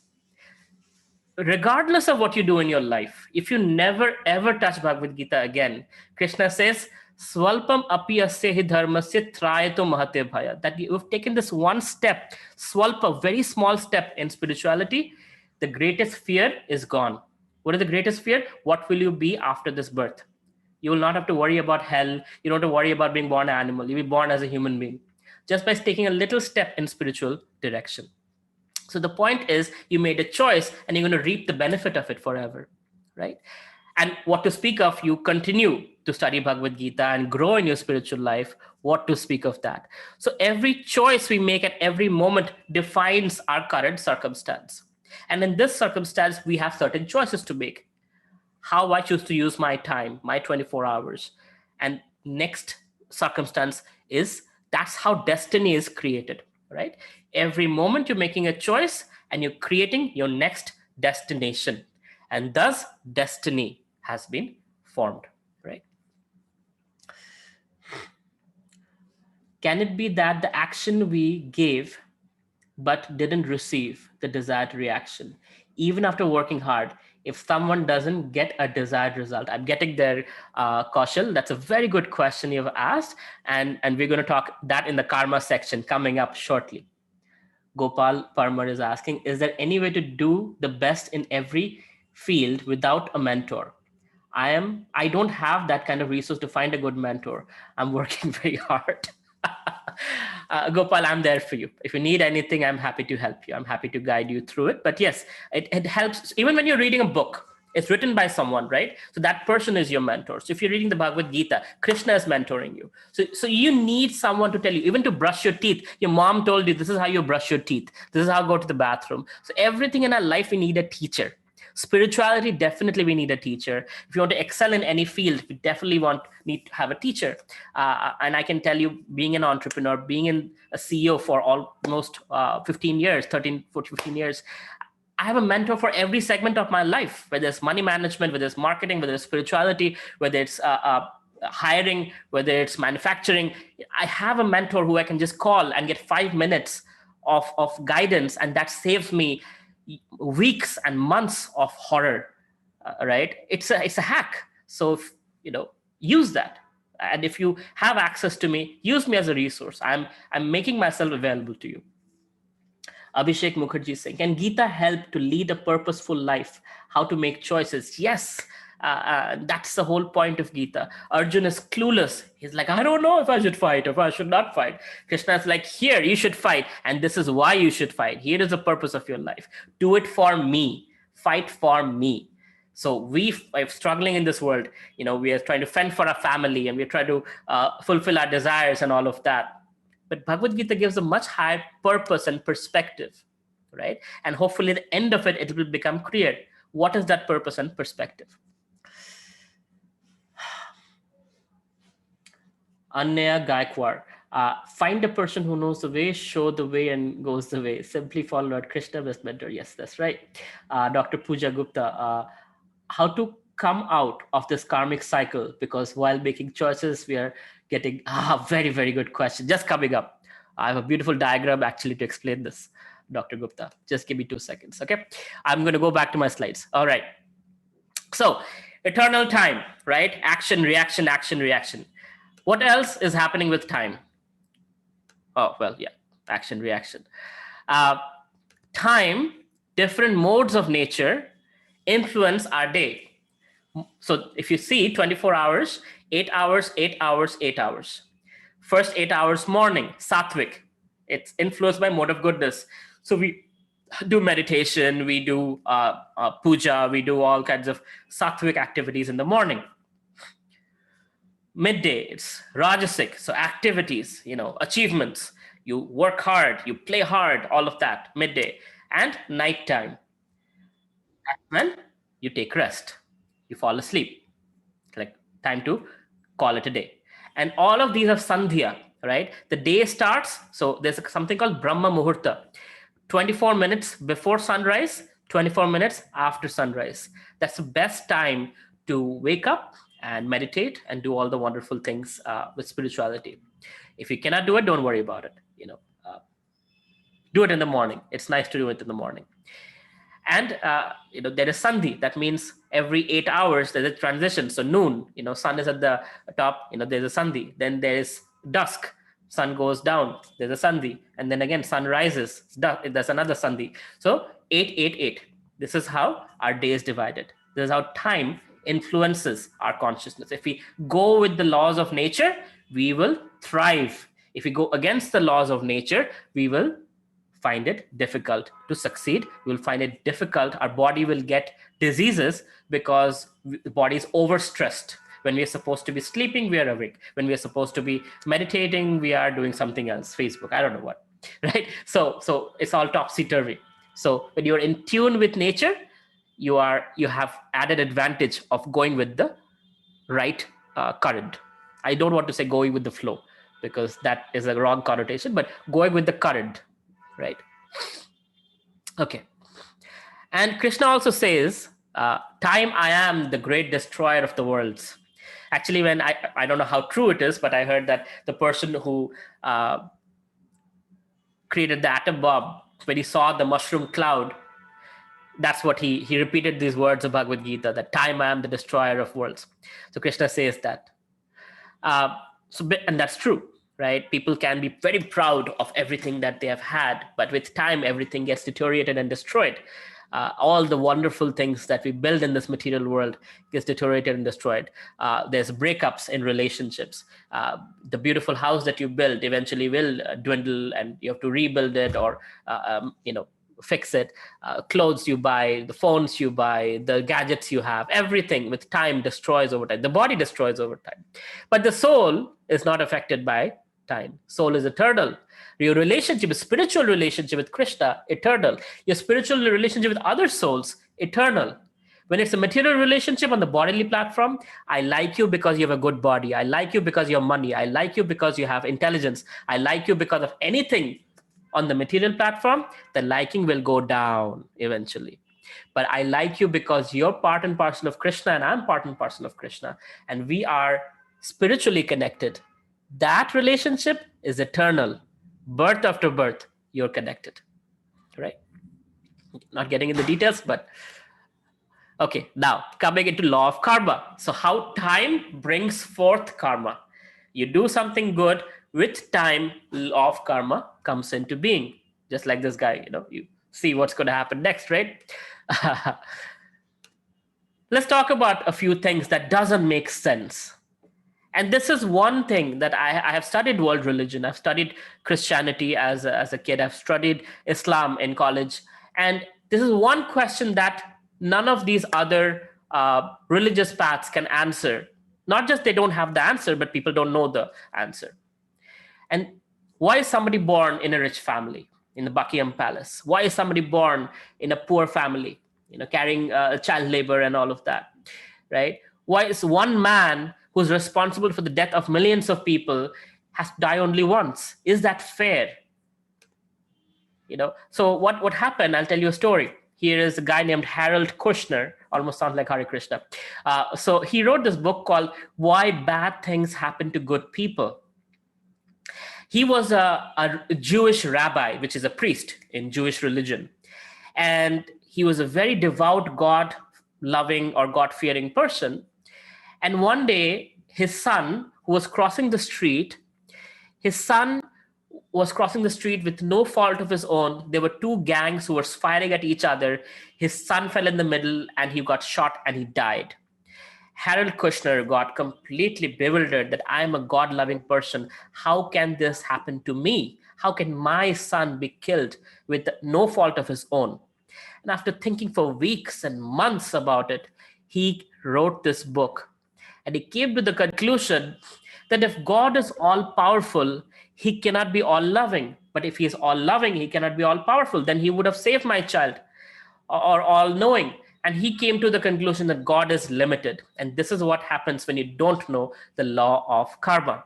regardless of what you do in your life, if you never ever touch Bhagavad Gita again, Krishna says, Swalpam api asya hi dharmasya trayato mahate bhaya. That you've taken this one step, swalpa, very small step in spirituality, the greatest fear is gone. What is the greatest fear? What will you be after this birth? You will not have to worry about hell. You don't have to worry about being born an animal. You'll be born as a human being just by taking a little step in spiritual direction. So the point is, you made a choice and you're going to reap the benefit of it forever, right? And what to speak of, you continue to study Bhagavad Gita and grow in your spiritual life, what to speak of that? So every choice we make at every moment defines our current circumstance. And in this circumstance, we have certain choices to make. How I choose to use my time, my 24 hours. And next circumstance is, that's how destiny is created, right? Every moment you're making a choice and you're creating your next destination. And thus destiny has been formed, right? Can it be that the action we gave but didn't receive the desired reaction? Even after working hard, if someone doesn't get a desired result, I'm getting there, Kaushal. That's a very good question you've asked. And we're going to talk that in the karma section coming up shortly. Gopal Parmar is asking, is there any way to do the best in every field without a mentor? I don't have that kind of resource to find a good mentor. I'm working very hard. Gopal, I'm there for you. If you need anything, I'm happy to help you. I'm happy to guide you through it. But yes, it helps. Even when you're reading a book, it's written by someone, right? So that person is your mentor. So if you're reading the Bhagavad Gita, Krishna is mentoring you. So you need someone to tell you, even to brush your teeth. Your mom told you, this is how you brush your teeth. This is how you go to the bathroom. So everything in our life, we need a teacher. Spirituality, definitely we need a teacher. If you want to excel in any field, we definitely need to have a teacher. And I can tell you, being an entrepreneur, being a CEO for almost 15 years, 13, 14, 15 years, I have a mentor for every segment of my life, whether it's money management, whether it's marketing, whether it's spirituality, whether it's hiring, whether it's manufacturing. I have a mentor who I can just call and get 5 minutes of guidance, and that saves me weeks and months of horror, right? It's a hack. So use that. And if you have access to me, use me as a resource. I'm making myself available to you. Abhishek Mukherjee saying, can Gita help to lead a purposeful life? How to make choices? Yes. That's the whole point of Gita. Arjun is clueless. He's like, I don't know if I should fight, if I should not fight. Krishna is like, here, you should fight. And this is why you should fight. Here is the purpose of your life. Do it for me. Fight for me. So we are struggling in this world. We are trying to fend for our family, and we're trying to fulfill our desires and all of that. But Bhagavad Gita gives a much higher purpose and perspective, right? And hopefully at the end of it, it will become clear. What is that purpose and perspective? Anaya Gaikwar. Find a person who knows the way, show the way, and goes the way. Simply follow Lord Krishna, best mentor. Yes, that's right. Dr. Pooja Gupta. How to come out of this karmic cycle? Because while making choices, we are getting very, very good question. Just coming up. I have a beautiful diagram actually to explain this, Dr. Gupta. Just give me 2 seconds, okay? I'm going to go back to my slides. All right. So eternal time, right? Action, reaction, action, reaction. What else is happening with time? Oh, well, yeah, action, reaction. Time, different modes of nature influence our day. So if you see 24 hours, 8 hours, 8 hours, 8 hours. First 8 hours morning, sattvic. It's influenced by mode of goodness. So we do meditation, we do puja, we do all kinds of sattvic activities in the morning. Midday, it's rajasic, so activities, achievements. You work hard, you play hard, all of that, midday. And nighttime, that's when you take rest, you fall asleep, like time to call it a day. And all of these are sandhya, right? The day starts, so there's something called Brahma Muhurta, 24 minutes before sunrise, 24 minutes after sunrise. That's the best time to wake up and meditate and do all the wonderful things with spirituality. If you cannot do it, don't worry about it. Do it in the morning. It's nice to do it in the morning. And there is sandhi. That means every 8 hours there's a transition. So noon, sun is at the top. There's a sandhi. Then there is dusk. Sun goes down. There's a sandhi. And then again, sun rises. There's another sandhi. So 8, 8, 8. This is how our day is divided. This is how time influences our consciousness. If we go with the laws of nature, we will thrive. If we go against the laws of nature, we will find it difficult to succeed. We'll find it difficult. Our body will get diseases because the body is overstressed. When we are supposed to be sleeping, we are awake. When we are supposed to be meditating, we are doing something else, Facebook, I don't know what, right? So it's all topsy-turvy. So when you're in tune with nature, you have added advantage of going with the right current. I don't want to say going with the flow, because that is a wrong connotation, but going with the current, right? Okay. And Krishna also says, time I am the great destroyer of the worlds. Actually, when I don't know how true it is, but I heard that the person who created the atom bomb, when he saw the mushroom cloud, that's what he repeated these words of Bhagavad Gita, that time I am the destroyer of worlds. So Krishna says that. And that's true, right? People can be very proud of everything that they have had, but with time, everything gets deteriorated and destroyed. All the wonderful things that we build in this material world gets deteriorated and destroyed. There's breakups in relationships. The beautiful house that you build eventually will dwindle, and you have to rebuild it, or fix it. Clothes you buy, the phones you buy, the gadgets you have, everything with time destroys over time. The body destroys over time, but the soul is not affected by time. Soul is eternal. Your relationship, spiritual relationship with Krishna, eternal. Your spiritual relationship with other souls, eternal. When it's a material relationship on the bodily platform, I like you because you have a good body. I like you because you have money. I like you because you have intelligence. I like you because of anything. On the material platform, the liking will go down eventually. But I like you because you're part and parcel of Krishna, and I'm part and parcel of Krishna, and we are spiritually connected. That relationship is eternal. Birth after birth, you're connected, right? Not getting in the details, but okay. Now, coming into law of karma. So how time brings forth karma. You do something good, with time, law of karma comes into being. Just like this guy, you see what's going to happen next, right? Let's talk about a few things that doesn't make sense. And this is one thing that I have studied world religion. I've studied Christianity as a kid. I've studied Islam in college. And this is one question that none of these other religious paths can answer. Not just they don't have the answer, but people don't know the answer. And why is somebody born in a rich family, in the Buckingham Palace? Why is somebody born in a poor family, carrying child labor and all of that, right? Why is one man who's responsible for the death of millions of people has to die only once? Is that fair? So what happened? I'll tell you a story. Here is a guy named Harold Kushner, almost sounds like Hare Krishna. So he wrote this book called Why Bad Things Happen to Good People. He was a Jewish rabbi, which is a priest in Jewish religion. And he was a very devout, God-loving or God-fearing person. And one day, his son, who was crossing the street, with no fault of his own. There were two gangs who were firing at each other. His son fell in the middle, and he got shot, and he died. Harold Kushner got completely bewildered that I'm a God-loving person. How can this happen to me? How can my son be killed with no fault of his own? And after thinking for weeks and months about it, he wrote this book. And he came to the conclusion that if God is all-powerful, he cannot be all-loving. But if he is all-loving, he cannot be all-powerful. Then he would have saved my child, or all-knowing. And he came to the conclusion that God is limited. And this is what happens when you don't know the law of karma.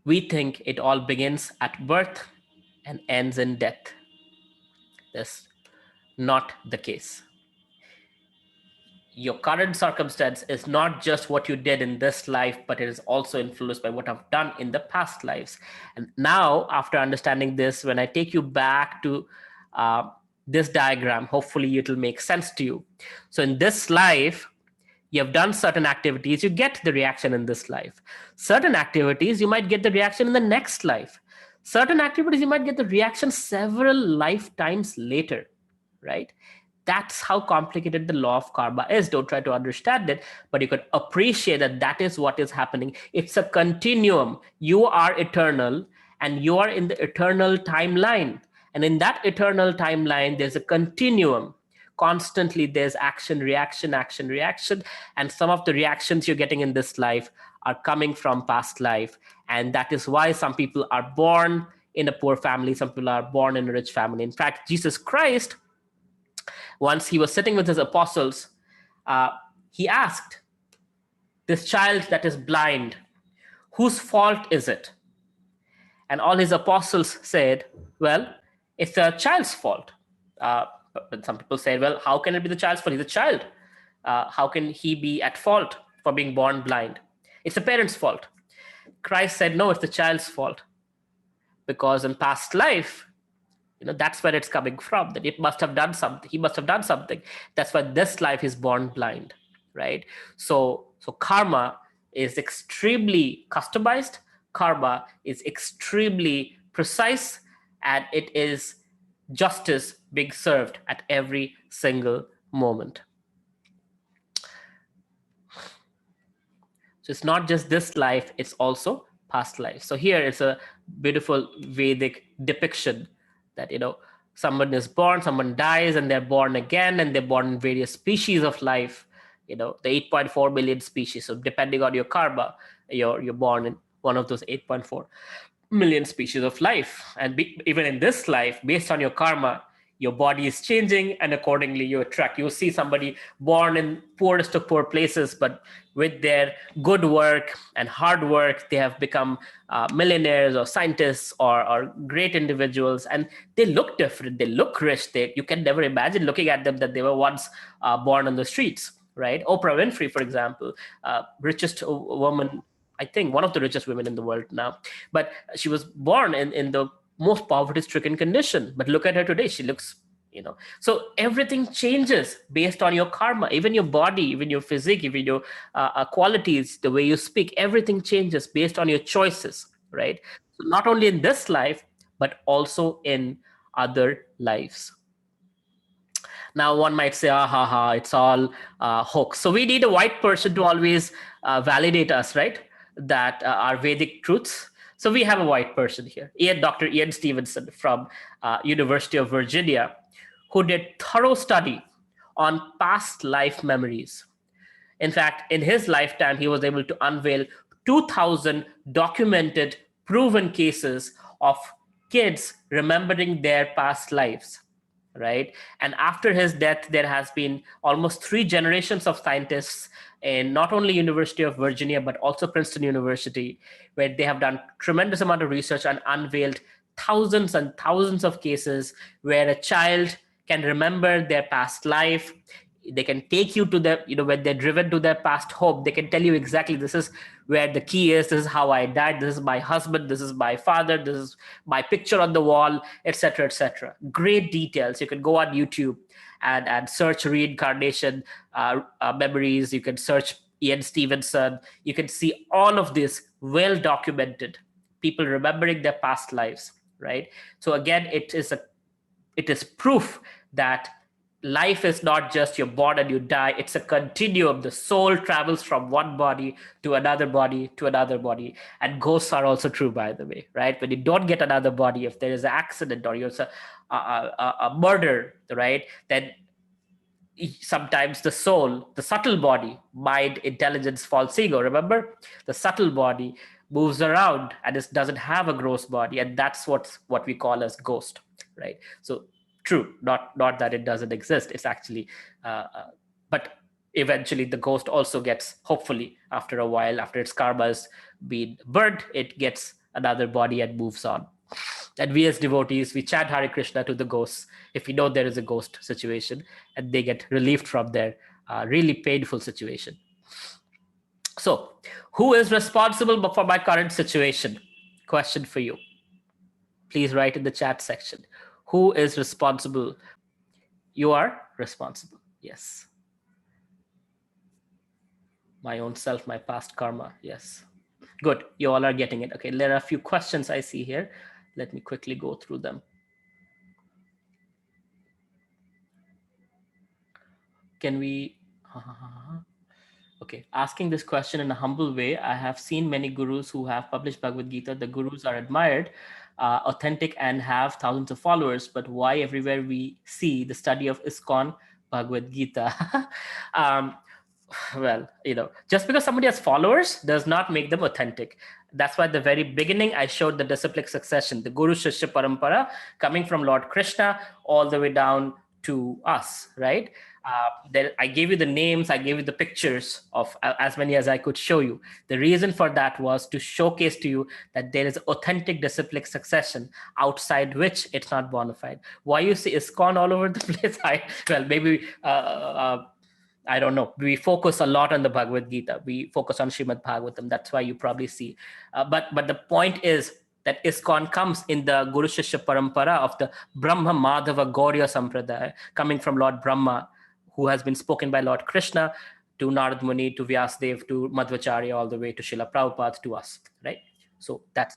We think it all begins at birth and ends in death. That's not the case. Your current circumstance is not just what you did in this life, but it is also influenced by what I've done in the past lives. And now, after understanding this, when I take you back to this diagram, hopefully it will make sense to you. So in this life, you have done certain activities, you get the reaction in this life. Certain activities, you might get the reaction in the next life. Certain activities, you might get the reaction several lifetimes later, right? That's how complicated the law of karma is. Don't try to understand it, but you could appreciate that that is what is happening. It's a continuum. You are eternal, and you are in the eternal timeline. And in that eternal timeline, there's a continuum Constantly there's action, reaction, action, reaction. And some of the reactions you're getting in this life are coming from past life. And that is why some people are born in a poor family, some people are born in a rich family. In fact, Jesus Christ, once he was sitting with his apostles, he asked, this child that is blind, whose fault is it? And all his apostles said, well, it's the child's fault. But some people say, well, how can it be the child's fault? He's a child. How can he be at fault for being born blind? It's the parent's fault. Christ said, no, it's the child's fault. Because in past life, that's where it's coming from, that it must have done something. He must have done something. That's why this life is born blind, right? So karma is extremely customized. Karma is extremely precise, and it is justice being served at every single moment. So it's not just this life, it's also past life. So here is a beautiful Vedic depiction that, someone is born, someone dies, and they're born again, and they're born in various species of life, the 8.4 million species. So depending on your karma, you're born in one of those 8.4 million species of life. And even in this life, based on your karma, your body is changing, and accordingly you attract. You'll see somebody born in poorest of poor places, but with their good work and hard work, they have become millionaires or scientists or great individuals, and they look different. They look rich. You can never imagine looking at them that they were once born on the streets, right? Oprah Winfrey, for example, richest woman, I think one of the richest women in the world now, but she was born in the most poverty-stricken condition. But look at her today; she looks, So everything changes based on your karma, even your body, even your physique, even your qualities, the way you speak. Everything changes based on your choices, right? So not only in this life, but also in other lives. Now, one might say, it's all hoax. So we need a white person to always validate us, right? That are Vedic truths. So we have a white person here, Dr. Ian Stevenson from University of Virginia, who did thorough study on past life memories. In fact, in his lifetime, he was able to unveil 2,000 documented, proven cases of kids remembering their past lives, right? And after his death, there has been almost 3 generations of scientists in not only University of Virginia, but also Princeton University, where they have done tremendous amount of research and unveiled thousands and thousands of cases where a child can remember their past life. They can take you to the, when they're driven to their past home, they can tell you exactly, this is where the key is, this is how I died, this is my husband, this is my father, this is my picture on the wall, etc., etc. Great details. You can go on YouTube and search reincarnation memories. You can search Ian Stevenson. You can see all of this well documented, people remembering their past lives, right? So again, it is proof that life is not just you're born and you die. It's a continuum. The soul travels from one body to another body to another body. And ghosts are also true, by the way, right? When you don't get another body, if there is an accident or you're a murder, right, then sometimes the soul, the subtle body, mind, intelligence, false ego, remember? The subtle body moves around and it doesn't have a gross body. And that's what we call as ghost, right? So true, not that it doesn't exist. It's actually, but eventually the ghost also gets, hopefully after a while, after its karma has been burnt, it gets another body and moves on. And we as devotees, we chant Hare Krishna to the ghosts if we know there is a ghost situation, and they get relieved from their really painful situation. So, who is responsible for my current situation? Question for you. Please write in the chat section. Who is responsible? You are responsible. Yes. My own self, my past karma. Yes. Good. You all are getting it. Okay. There are a few questions I see here. Let me quickly go through them. Can we... Okay, asking this question in a humble way, I have seen many gurus who have published Bhagavad Gita. The gurus are admired, authentic, and have thousands of followers. But why everywhere we see the study of ISKCON, Bhagavad Gita. um, well, just because somebody has followers does not make them authentic. That's why at the very beginning I showed the disciplic succession, the Guru Shishya Parampara, coming from Lord Krishna all the way down to us, right? Then I gave you the names, I gave you the pictures of as many as I could show you. The reason for that was to showcase to you that there is authentic disciplic succession outside which it's not bona fide. Why you see ISKCON all over the place? Maybe I don't know. We focus a lot on the Bhagavad Gita. We focus on Srimad Bhagavatam. That's why you probably see. But the point is that ISKCON comes in the Guru Shishya Parampara of the Brahma Madhava Gaurya Sampradaya, coming from Lord Brahma, who has been spoken by Lord Krishna to Narad Muni, to Vyasdev, to Madhvacharya, all the way to Srila Prabhupada, to us, right? So that's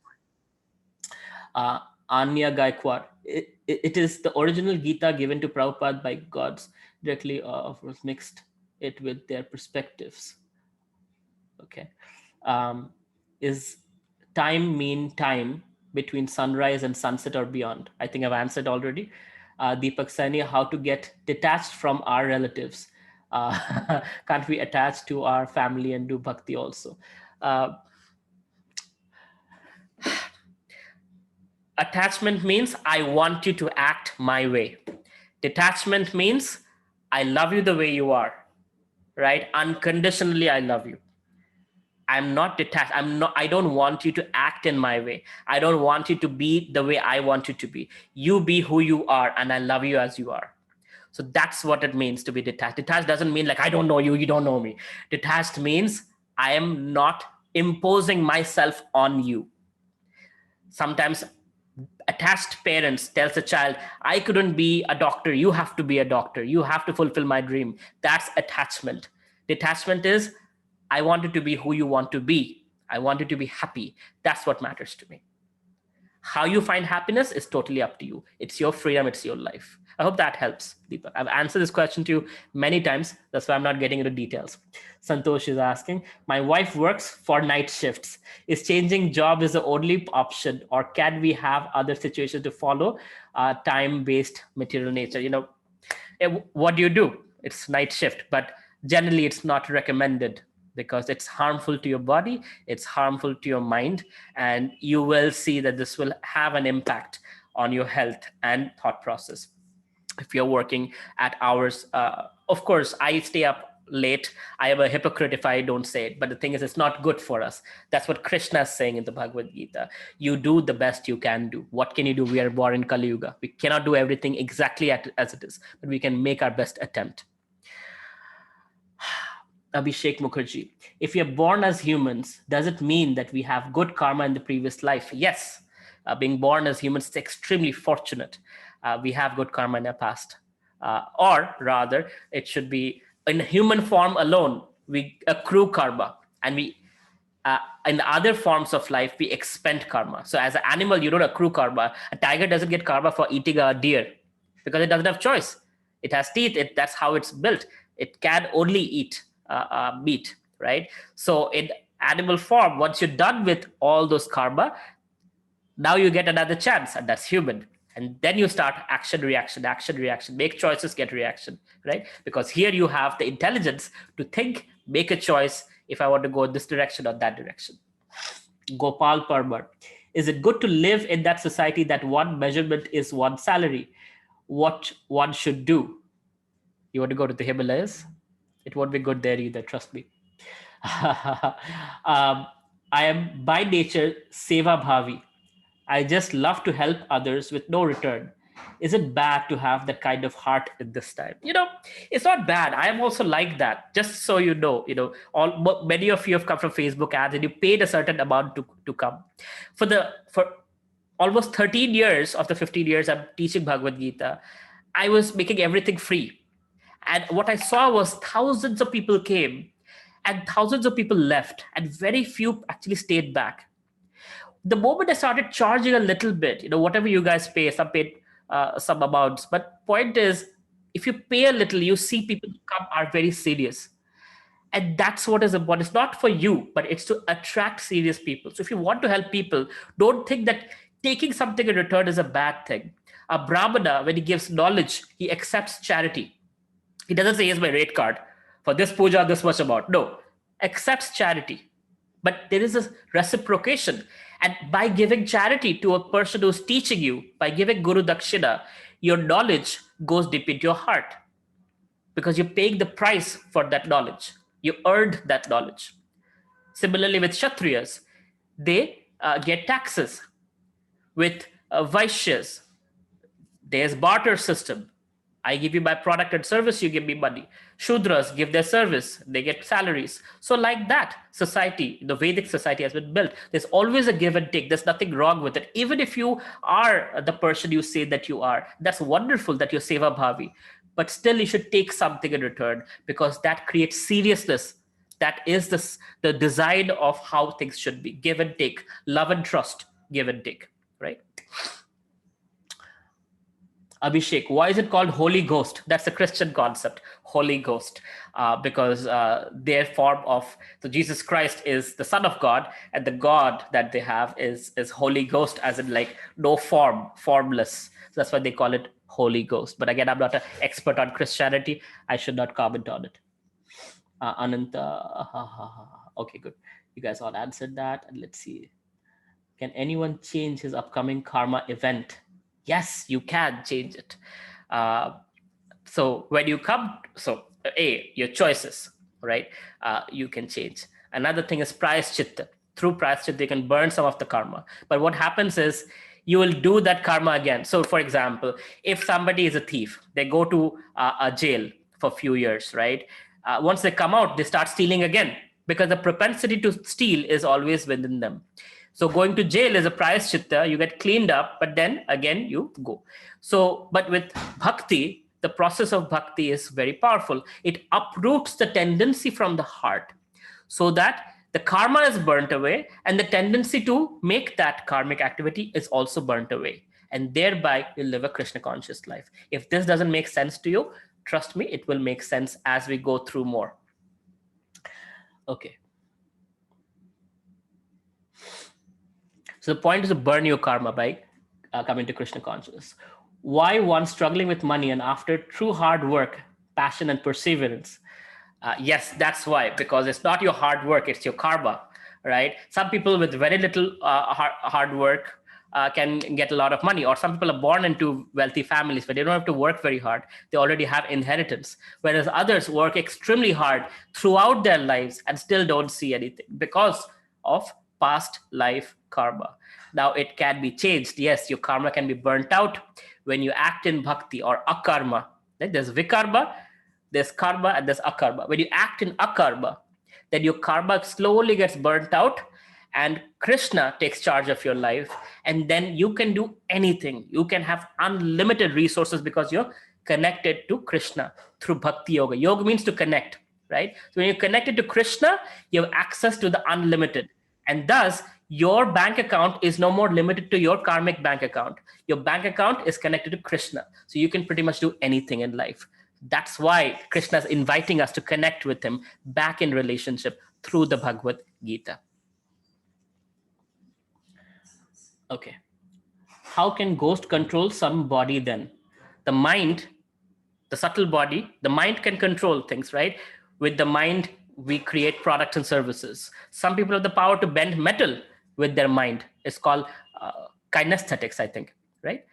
Anya Gaikwad. It is the original Gita given to Prabhupada by gods directly, was mixed it with their perspectives. Okay. Is time mean time between sunrise and sunset or beyond? I think I've answered already. Deepak Saini, how to get detached from our relatives? Can't we attach to our family and do bhakti also? Attachment means I want you to act my way. Detachment means I love you the way you are, right? Unconditionally, I love you. I'm not detached. I don't want you to act in my way. I don't want you to be the way I want you to be. You be who you are, and I love you as you are. So that's what it means to be detached. Detached doesn't mean like I don't know you, you don't know me. Detached means I am not imposing myself on you. Sometimes attached parents tells a child, I couldn't be a doctor, you have to be a doctor, you have to fulfill my dream. That's attachment. Detachment is I want you to be who you want to be. I want you to be happy. That's what matters to me. How you find happiness is totally up to you. It's your freedom, it's your life. I hope that helps, Deepak. I've answered this question to you many times. That's why I'm not getting into details. Santosh is asking, my wife works for night shifts. Is changing job is the only option, or can we have other situations to follow time-based material nature? What do you do? It's night shift, but generally it's not recommended because it's harmful to your body, it's harmful to your mind, and you will see that this will have an impact on your health and thought process. If you're working at hours, of course, I stay up late. I am a hypocrite if I don't say it, but the thing is, it's not good for us. That's what Krishna is saying in the Bhagavad Gita. You do the best you can do. What can you do? We are born in Kali Yuga. We cannot do everything exactly as it is, but we can make our best attempt. Abhishek Mukherjee, if we are born as humans, does it mean that we have good karma in the previous life? Yes. Being born as humans is extremely fortunate. We have good karma in our past. Or rather, it should be in human form alone, we accrue karma, and we in other forms of life, we expend karma. So as an animal, you don't accrue karma. A tiger doesn't get karma for eating a deer because it doesn't have choice. It has teeth. That's how it's built. It can only eat meat, right? So in animal form, once you're done with all those karma, now you get another chance, and that's human. And then you start action, reaction, make choices, get reaction, right? Because here you have the intelligence to think, make a choice, if I want to go in this direction or that direction. Gopal Parmar, is it good to live in that society that one measurement is one salary? What one should do? You want to go to the Himalayas? It won't be good there either, trust me. I am by nature Seva Bhavi. I just love to help others with no return. Is it bad to have that kind of heart at this time? It's not bad. I am also like that. Just so you know, many of you have come from Facebook ads and you paid a certain amount to come. For almost 13 years of the 15 years I'm teaching Bhagavad Gita, I was making everything free. And what I saw was thousands of people came and thousands of people left, and very few actually stayed back. The moment I started charging a little bit, whatever you guys pay, some paid some amounts. But point is, if you pay a little, you see people who come are very serious. And that's what is important. It's not for you, but it's to attract serious people. So if you want to help people, don't think that taking something in return is a bad thing. A Brahmana, when he gives knowledge, he accepts charity. He doesn't say, here's my rate card. For this puja, this much about. No, accepts charity. But there is a reciprocation. And by giving charity to a person who's teaching you, by giving Guru Dakshina, your knowledge goes deep into your heart because you're paying the price for that knowledge. You earned that knowledge. Similarly, with Kshatriyas, they get taxes. With Vaishyas, there's barter system. I give you my product and service, you give me money. Shudras give their service, they get salaries. So like that, society, the Vedic society has been built. There's always a give and take. There's nothing wrong with it. Even if you are the person you say that you are, that's wonderful that you're Seva Bhavi. But still you should take something in return because that creates seriousness. That is the design of how things should be. Give and take, love and trust, give and take, right? Abhishek, why is it called Holy Ghost? That's a Christian concept, Holy Ghost, because their form of, so Jesus Christ is the Son of God, and the God that they have is Holy Ghost, as in like no form, formless. So that's why they call it Holy Ghost. But again, I'm not an expert on Christianity. I should not comment on it. Ananta, okay, good. You guys all answered that. And let's see. Can anyone change his upcoming karma event? Yes, you can change it. So when you come, so your choices, right? You can change. Another thing is prayaschitta. Through prayaschitta, you can burn some of the karma. But what happens is you will do that karma again. So for example, if somebody is a thief, they go to a jail for a few years, right? Once they come out, they start stealing again because the propensity to steal is always within them. So going to jail is a prayaschitta, you get cleaned up, but then again you go. So, but with bhakti, the process of bhakti is very powerful. It uproots the tendency from the heart so that the karma is burnt away and the tendency to make that karmic activity is also burnt away. And thereby you live a Krishna conscious life. If this doesn't make sense to you, trust me, it will make sense as we go through more. Okay. So the point is to burn your karma by coming to Krishna consciousness. Why one struggling with money and after true hard work, passion and perseverance? Yes, that's why, because it's not your hard work, it's your karma, right? Some people with very little hard work can get a lot of money, or some people are born into wealthy families where they don't have to work very hard. They already have inheritance, whereas others work extremely hard throughout their lives and still don't see anything because of past life karma. Now it can be changed. Yes, your karma can be burnt out when you act in bhakti or akarma. Right? There's vikarma, there's karma, and there's akarma. When you act in akarma, then your karma slowly gets burnt out and Krishna takes charge of your life. And then you can do anything. You can have unlimited resources because you're connected to Krishna through bhakti yoga. Yoga means to connect, right? So when you're connected to Krishna, you have access to the unlimited. And thus, your bank account is no more limited to your karmic bank account. Your bank account is connected to Krishna. So you can pretty much do anything in life. That's why Krishna is inviting us to connect with him back in relationship through the Bhagavad Gita. Okay. How can ghost control some body then? The mind, the subtle body, the mind can control things, right? With the mind, we create products and services. Some people have the power to bend metal with their mind. It's called kinesthetics, I think, right?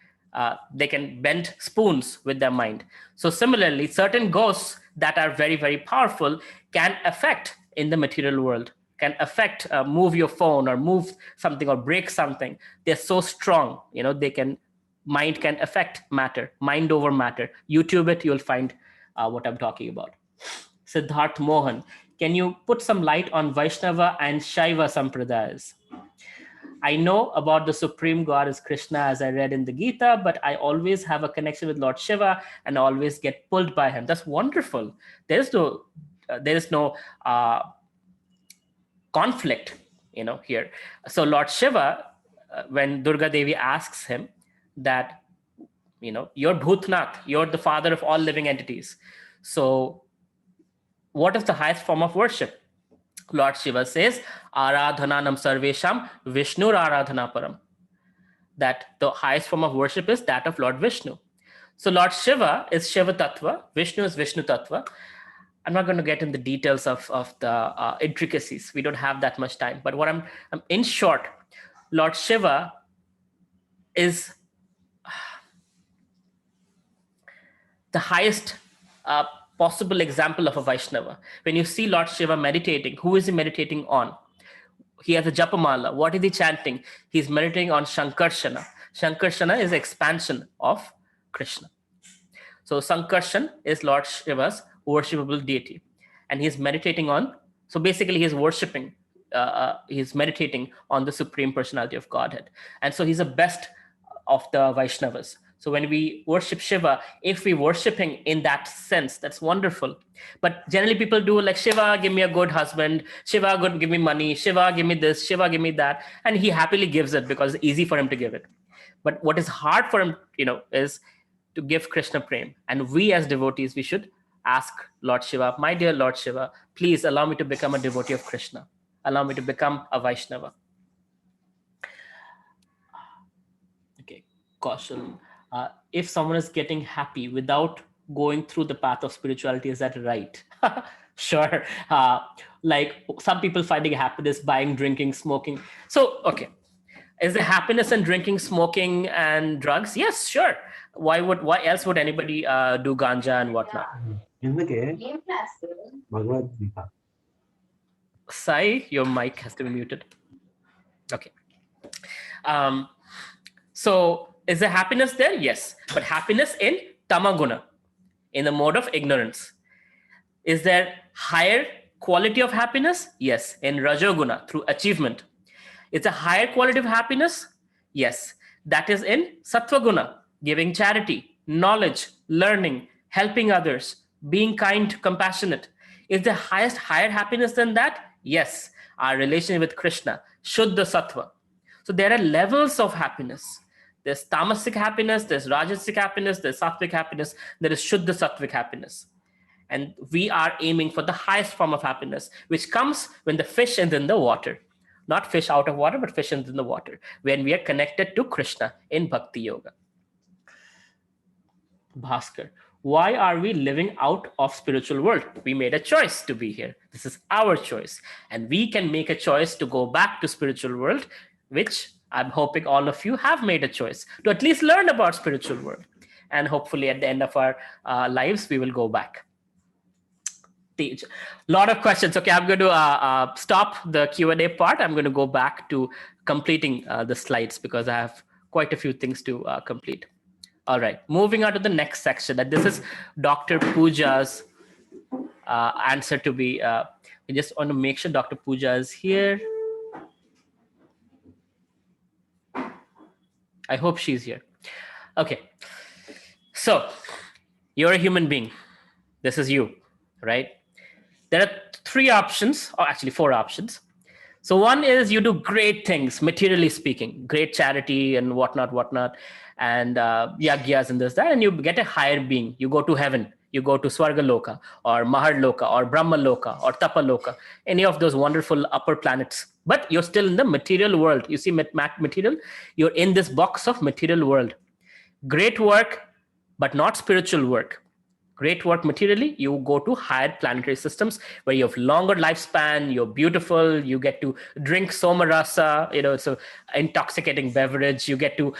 They can bend spoons with their mind. So similarly, certain ghosts that are very, very powerful can affect in the material world, can affect, move your phone or move something or break something. They're so strong, they can, mind can affect matter, mind over matter. YouTube it, you'll find what I'm talking about. Siddharth Mohan, can you put some light on Vaishnava and Shaiva Sampradayas? I know about the Supreme God is Krishna, as I read in the Gita, but I always have a connection with Lord Shiva and I always get pulled by him. That's wonderful. There is no conflict, here. So Lord Shiva, when Durga Devi asks him that, you're Bhutnath, you're the father of all living entities. So what is the highest form of worship? Lord Shiva says, Aradhananam Sarvesham Vishnur Aradhana Param. That the highest form of worship is that of Lord Vishnu. So Lord Shiva is Shiva Tattva, Vishnu is Vishnu Tattva. I'm not going to get in the details of the intricacies. We don't have that much time. But what I'm in short, Lord Shiva is the highest possible example of a Vaishnava. When you see Lord Shiva meditating, who is he meditating on? He has a japamala. What is he chanting? He's meditating on Shankarshana. Shankarshana is expansion of Krishna. So Sankarshan is Lord Shiva's worshipable deity. And he's meditating on, so basically he's worshipping, he's meditating on the Supreme Personality of Godhead. And so he's the best of the Vaishnavas. So when we worship Shiva, if we worshiping in that sense, that's wonderful. But generally people do like, Shiva, give me a good husband. Shiva, give me money. Shiva, give me this. Shiva, give me that. And he happily gives it because it's easy for him to give it. But what is hard for him, is to give Krishna prem. And we as devotees, we should ask Lord Shiva, my dear Lord Shiva, please allow me to become a devotee of Krishna. Allow me to become a Vaishnava. Okay, Kaushal. If someone is getting happy without going through the path of spirituality, is that right? Sure. Like some people finding happiness buying, drinking, smoking. So, okay. Is there happiness in drinking, smoking, and drugs? Yes, sure. Why else would anybody do ganja and whatnot? Bhagavad Gita. Sai, your mic has to be muted. Okay. So is there happiness there? Yes. But happiness in tamaguna, in the mode of ignorance. Is there higher quality of happiness? Yes. In rajoguna, through achievement. It's a higher quality of happiness? Yes. That is in sattvaguna, giving charity, knowledge, learning, helping others, being kind, compassionate. Is the higher happiness than that? Yes. Our relationship with Krishna, Shuddha Sattva. So there are levels of happiness. There's tamasic happiness, there's rajasic happiness, there's sattvic happiness, there is Shuddha Sattvic happiness. And we are aiming for the highest form of happiness, which comes when the fish is in the water. Not fish out of water, but fish in the water, when we are connected to Krishna in Bhakti Yoga. Bhaskar, why are we living out of spiritual world? We made a choice to be here. This is our choice. And we can make a choice to go back to spiritual world, which I'm hoping all of you have made a choice to at least learn about spiritual world. And hopefully at the end of our lives, we will go back. A lot of questions. Okay, I'm going to stop the Q&A part. I'm going to go back to completing the slides because I have quite a few things to complete. All right, moving on to the next section. And this is Dr. Pooja's answer to be. We just want to make sure Dr. Pooja is here. I hope she's here. Okay, so you're a human being. This is you, right? There are 3 options, or actually 4 options. So one is you do great things, materially speaking, great charity and whatnot, and yagyas and this, that, and you get a higher being. You go to heaven, you go to Swargaloka or Maharloka or Brahmaloka or Tapaloka, any of those wonderful upper planets. But you're still in the material world. You see material, you're in this box of material world. Great work, but not spiritual work. Great work materially, you go to higher planetary systems where you have longer lifespan, you're beautiful, you get to drink somarasa, it's an intoxicating beverage. You get to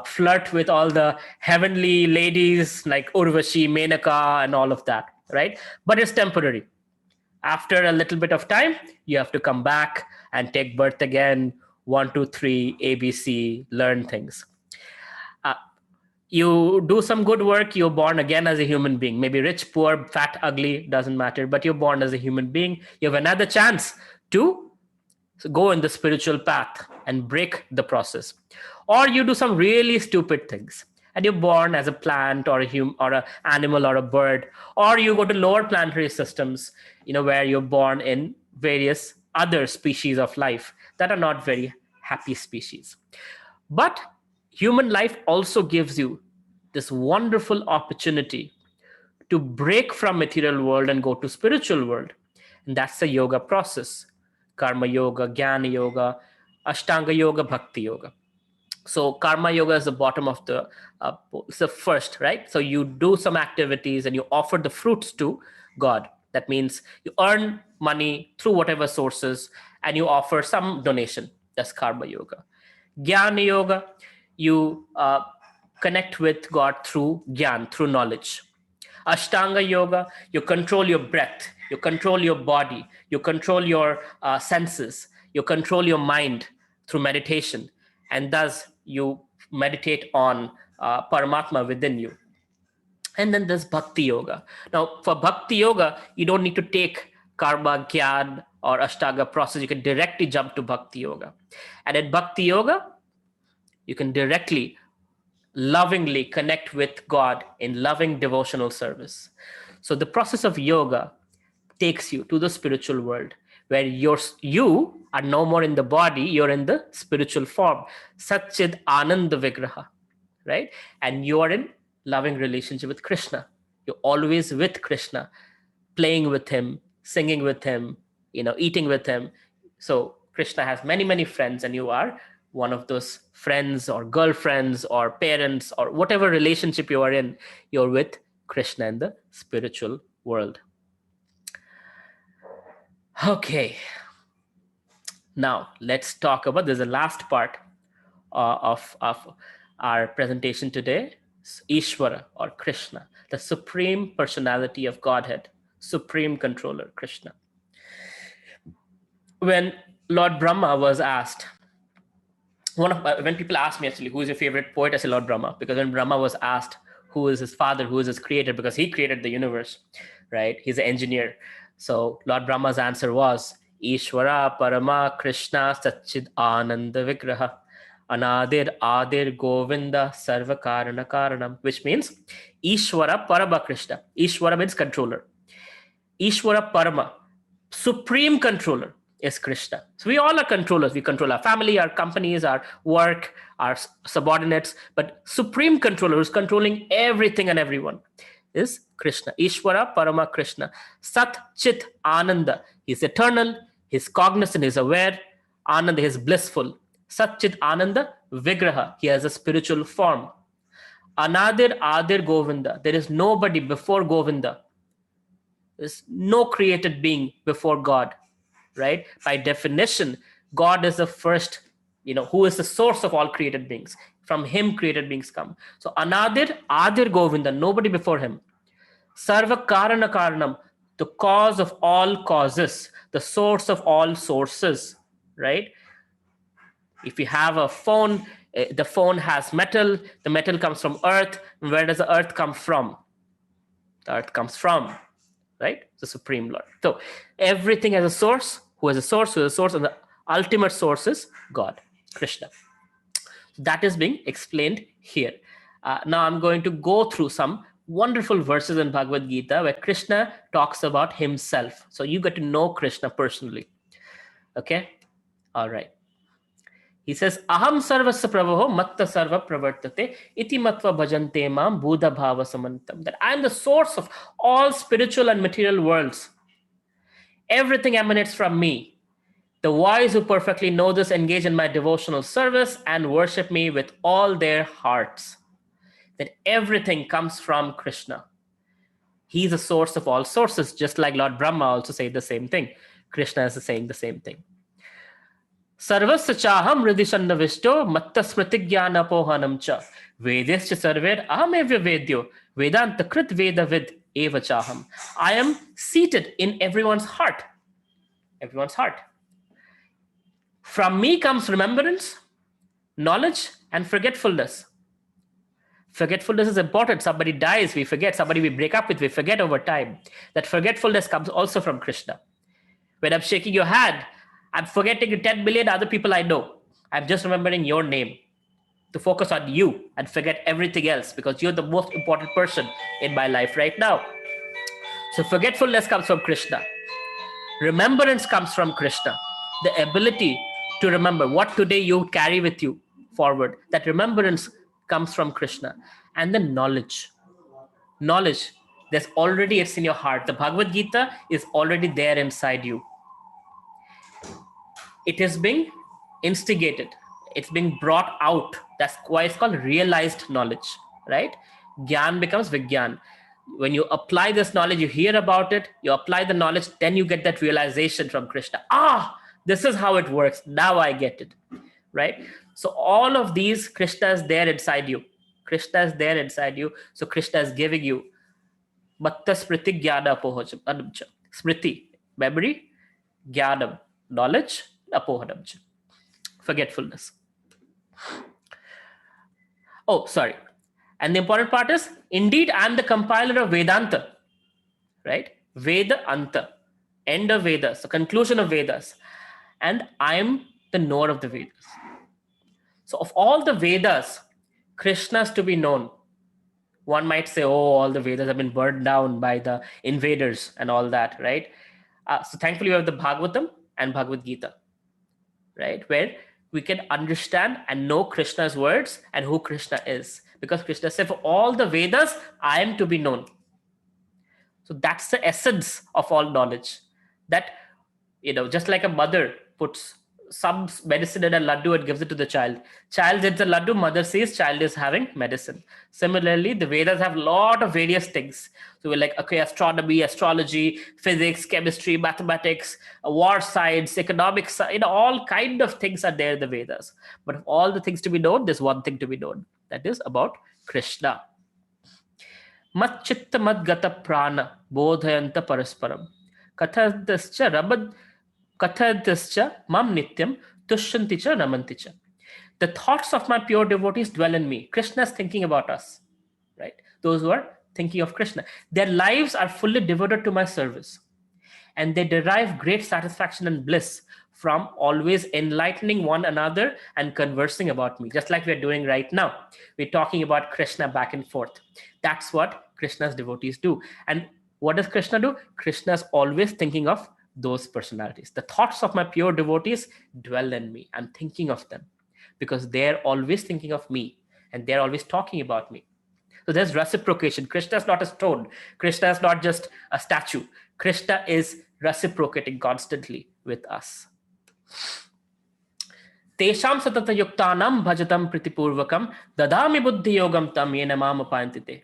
flirt with all the heavenly ladies like Urvashi, Menaka, and all of that, right? But it's temporary. After a little bit of time, you have to come back and take birth again, 1, 2, 3, ABC, learn things. You do some good work, you're born again as a human being. Maybe rich, poor, fat, ugly, doesn't matter, but you're born as a human being. You have another chance to go in the spiritual path and break the process. Or you do some really stupid things and you're born as a plant or a human or an animal or a bird. Or you go to lower planetary systems, where you're born in various other species of life that are not very happy species. But human life also gives you this wonderful opportunity to break from material world and go to spiritual world. And that's the yoga process. Karma yoga, Jnana yoga, Ashtanga yoga, Bhakti yoga. So karma yoga is the bottom of the it's the first, right? So you do some activities and you offer the fruits to God. That means you earn money through whatever sources and you offer some donation. That's karma yoga. Jnana yoga, you connect with God through jnana, through knowledge. Ashtanga yoga, you control your breath, you control your body, you control your senses, you control your mind through meditation, and thus you meditate on Paramatma within you. And then there's Bhakti yoga. Now, for Bhakti yoga, you don't need to take Karma, Gyan, or Ashtanga process. You can directly jump to Bhakti yoga. And in Bhakti yoga, you can directly lovingly connect with God in loving devotional service. So the process of yoga takes you to the spiritual world where you are no more in the body, you're in the spiritual form. Satchid Ananda Vigraha, right? And you are in loving relationship with Krishna. You're always with Krishna, playing with him, singing with him, eating with him. So Krishna has many, many friends, and you are one of those friends or girlfriends or parents or whatever relationship you are in, you're with Krishna in the spiritual world. Okay. Now let's talk about, there's a last part of our presentation today. Ishvara or Krishna, the supreme personality of Godhead, supreme controller, Krishna. When Lord Brahma was asked, when people ask me actually, who is your favorite poet, I say Lord Brahma, because when Brahma was asked who is his father, who is his creator, because he created the universe, right? He's an engineer. So Lord Brahma's answer was Ishvara Parama Krishna Satchid Ananda Vigraha Anadir Adir Govinda Sarva Karana Karanam, which means Ishvara Parama Krishna. Ishvara means controller. Ishvara Parama, supreme controller, is Krishna. So we all are controllers. We control our family, our companies, our work, our subordinates. But supreme controller, who's controlling everything and everyone, is Krishna. Ishvara Parama Krishna. Sat Chit Ananda. He's eternal. He's cognizant. He's aware. Ananda is blissful. Sat Chit Ananda Vigraha. He has a spiritual form. Anadir Adir Govinda. There is nobody before Govinda. There's no created being before God, right? By definition, God is the first, who is the source of all created beings. From him, created beings come. So Anadir, Adir Govinda, nobody before him. Sarva Karana Karanam, the cause of all causes, the source of all sources, right? If you have a phone, the phone has metal, the metal comes from earth. Where does the earth come from? The earth comes from, right? The Supreme Lord. So everything has a source, who has a source, and the ultimate source is God, Krishna. That is being explained here. Now I'm going to go through some wonderful verses in Bhagavad Gita where Krishna talks about himself. So you get to know Krishna personally. Okay? All right. He says, Aham sarvasya prabho matta sarva pravartate iti matva bhajante mam buddha bhava samantam. That I am the source of all spiritual and material worlds. Everything emanates from me. The wise who perfectly know this engage in my devotional service and worship me with all their hearts. That everything comes from Krishna. He's the source of all sources, just like Lord Brahma also said the same thing. Krishna is saying the same thing. Sarvasya chaham hridishannavisto matta smritigyana pohanam cha vedescha sarver ahamevya vedyo vedanta krit veda vid eva chaham. I am seated in everyone's heart. Everyone's heart. From me comes remembrance, knowledge, and forgetfulness. Forgetfulness is important. Somebody dies, we forget. Somebody we break up with, we forget over time. That forgetfulness comes also from Krishna. When I'm shaking your hand, I'm forgetting 10 million other people I know. I'm just remembering your name to focus on you and forget everything else because you're the most important person in my life right now. So forgetfulness comes from Krishna. Remembrance comes from Krishna. The ability to remember what today you carry with you forward. That remembrance comes from Krishna. And then knowledge. Knowledge. It's in your heart. The Bhagavad Gita is already there inside you. It is being instigated. It's being brought out That's why it's called realized knowledge, right? Gyan becomes Vigyan. When you apply this knowledge, you hear about it, you apply the knowledge, then you get that realization from Krishna. This is how it works. Now I get it, right? So all of these, Krishna is there inside you. Krishna is there inside you. So Krishna is giving you Matta Smriti Jnana Apohajam. Smriti, memory, Jnanam, knowledge, Apohadam, forgetfulness. Oh, sorry. And the important part is, indeed, I am the compiler of Vedanta, right? Veda Anta, end of Vedas, the conclusion of Vedas. And I am the knower of the Vedas. So of all the Vedas, Krishna's to be known. One might say, oh, all the Vedas have been burned down by the invaders and all that, right? So thankfully, we have the Bhagavatam and Bhagavad Gita, right? Where we can understand and know Krishna's words and who Krishna is. Because Krishna said, for all the Vedas, I am to be known. So that's the essence of all knowledge. That, just like a mother puts some medicine in a laddu and gives it to the child. Child gets the laddu, mother says child is having medicine. Similarly, the Vedas have a lot of various things. So we're like, okay, astronomy, astrology, physics, chemistry, mathematics, war science, economics, all kind of things are there in the Vedas. But of all the things to be known, there's one thing to be known. That is about Krishna. Mat chitta mad gata prana bodhayanta parasparam. Kathadascha rabad Kathadascha mam nityam tushyanticha ramanticha. The thoughts of my pure devotees dwell in me. Krishna is thinking about us, right? Those who are thinking of Krishna. Their lives are fully devoted to my service. And they derive great satisfaction and bliss from always enlightening one another and conversing about me, just like we're doing right now. We're talking about Krishna back and forth. That's what Krishna's devotees do. And what does Krishna do? Krishna is always thinking of those personalities. The thoughts of my pure devotees dwell in me. I'm thinking of them because they're always thinking of me and they're always talking about me. So there's reciprocation. Krishna is not a stone. Krishna is not just a statue. Krishna is reciprocating constantly with us. Tesham satata yuktanam bhajatam pritipurvakam dadami buddhi yogam tam yena mam upayantite.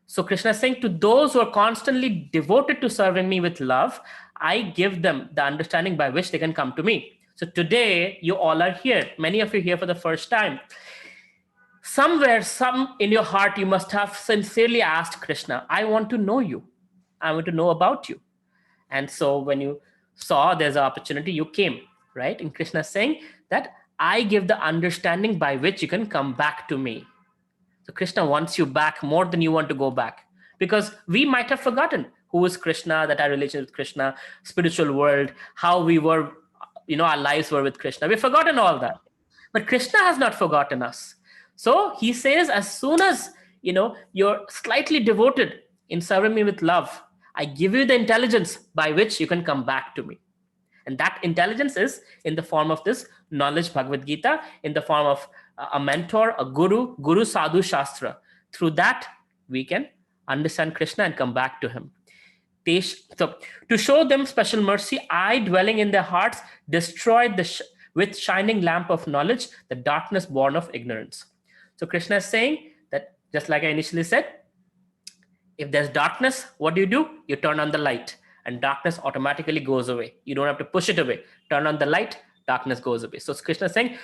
So Krishna is saying, to those who are constantly devoted to serving me with love, I give them the understanding by which they can come to me. So today, you all are here. Many of you here for the first time. Somewhere, some in your heart, you must have sincerely asked Krishna, I want to know you. I want to know about you. And so when you saw there's an opportunity, you came, right? And Krishna is saying that I give the understanding by which you can come back to me. So Krishna wants you back more than you want to go back. Because we might have forgotten who is Krishna, that our relation with Krishna, spiritual world, how we were, our lives were with Krishna. We've forgotten all that. But Krishna has not forgotten us. So he says, as soon as, you're slightly devoted in serving me with love, I give you the intelligence by which you can come back to me. And that intelligence is in the form of this knowledge, Bhagavad Gita, in the form of a mentor, a guru sadhu shastra. Through that, we can understand Krishna and come back to him. So, to show them special mercy, I, dwelling in their hearts, destroyed with shining lamp of knowledge the darkness born of ignorance. So Krishna is saying that, just like I initially said, if there's darkness, what do? You turn on the light and darkness automatically goes away. You don't have to push it away. Turn on the light, darkness goes away. So Krishna is saying,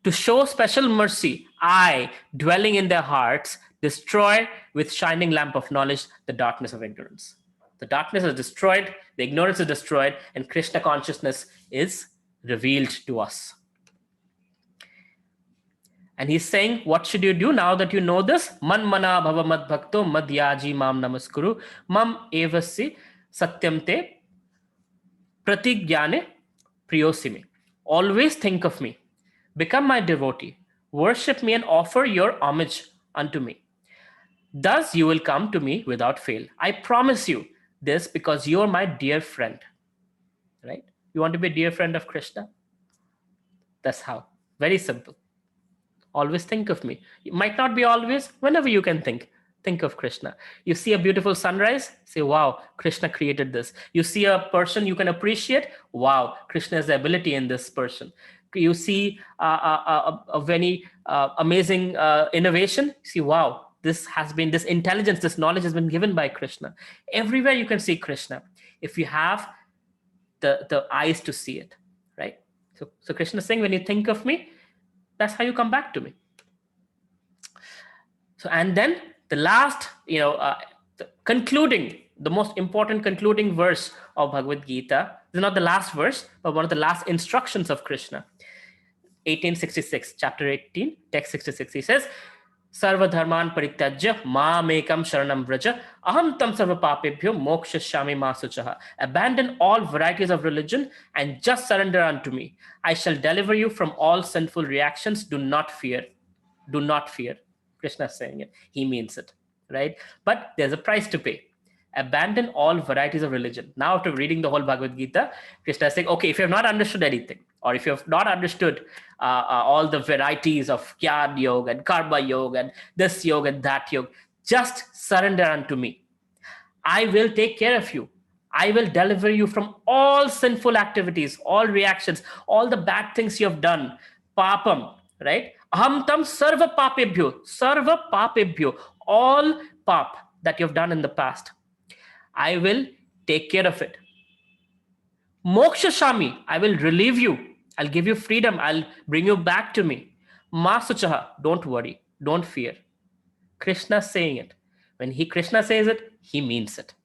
to show special mercy, I, dwelling in their hearts, destroy with shining lamp of knowledge the darkness of ignorance. The darkness is destroyed, the ignorance is destroyed, and Krishna consciousness is revealed to us. And he's saying, what should you do now that you know this? Man mana bhava mad bhakto madhyaji mam namaskuru mam evasi satyam te pratigyane priyosime. Always think of me. Become my devotee. Worship me and offer your homage unto me. Thus you will come to me without fail. I promise you this because you are my dear friend. Right? You want to be a dear friend of Krishna? That's how. Very simple. Always think of me. It might not be always, whenever you can think of Krishna. You see a beautiful sunrise, say, wow, Krishna created this. You see a person you can appreciate, wow, Krishna has the ability in this person. You see a very amazing innovation. See, wow, this intelligence, this knowledge has been given by Krishna. Everywhere you can see Krishna, if you have the eyes to see it, right? So Krishna is saying, when you think of me, that's how you come back to me. So, and then the last, the most important concluding verse of Bhagavad Gita, this is not the last verse, but one of the last instructions of Krishna. 1866, chapter 18, text 66. He says, Sarva dharman parityajya mekam sharanam vraja aham tam sarva papebhyo mokshashyami ma suchaha. Abandon all varieties of religion and just surrender unto me. I shall deliver you from all sinful reactions. Do not fear. Do not fear. Krishna is saying it. He means it, right? But there's a price to pay. Abandon all varieties of religion. Now, after reading the whole Bhagavad Gita, Krishna is saying, okay, if you have not understood anything, or if you have not understood all the varieties of Jnana Yoga and Karma Yoga and this yoga and that yoga, just surrender unto me. I will take care of you. I will deliver you from all sinful activities, all reactions, all the bad things you have done. Papam, right? Aham tam sarva papebhyo, all pap that you have done in the past. I will take care of it. Moksha Shami, I will relieve you. I'll give you freedom. I'll bring you back to me. Masuchaha, don't worry. Don't fear. Krishna saying it. When Krishna says it, he means it.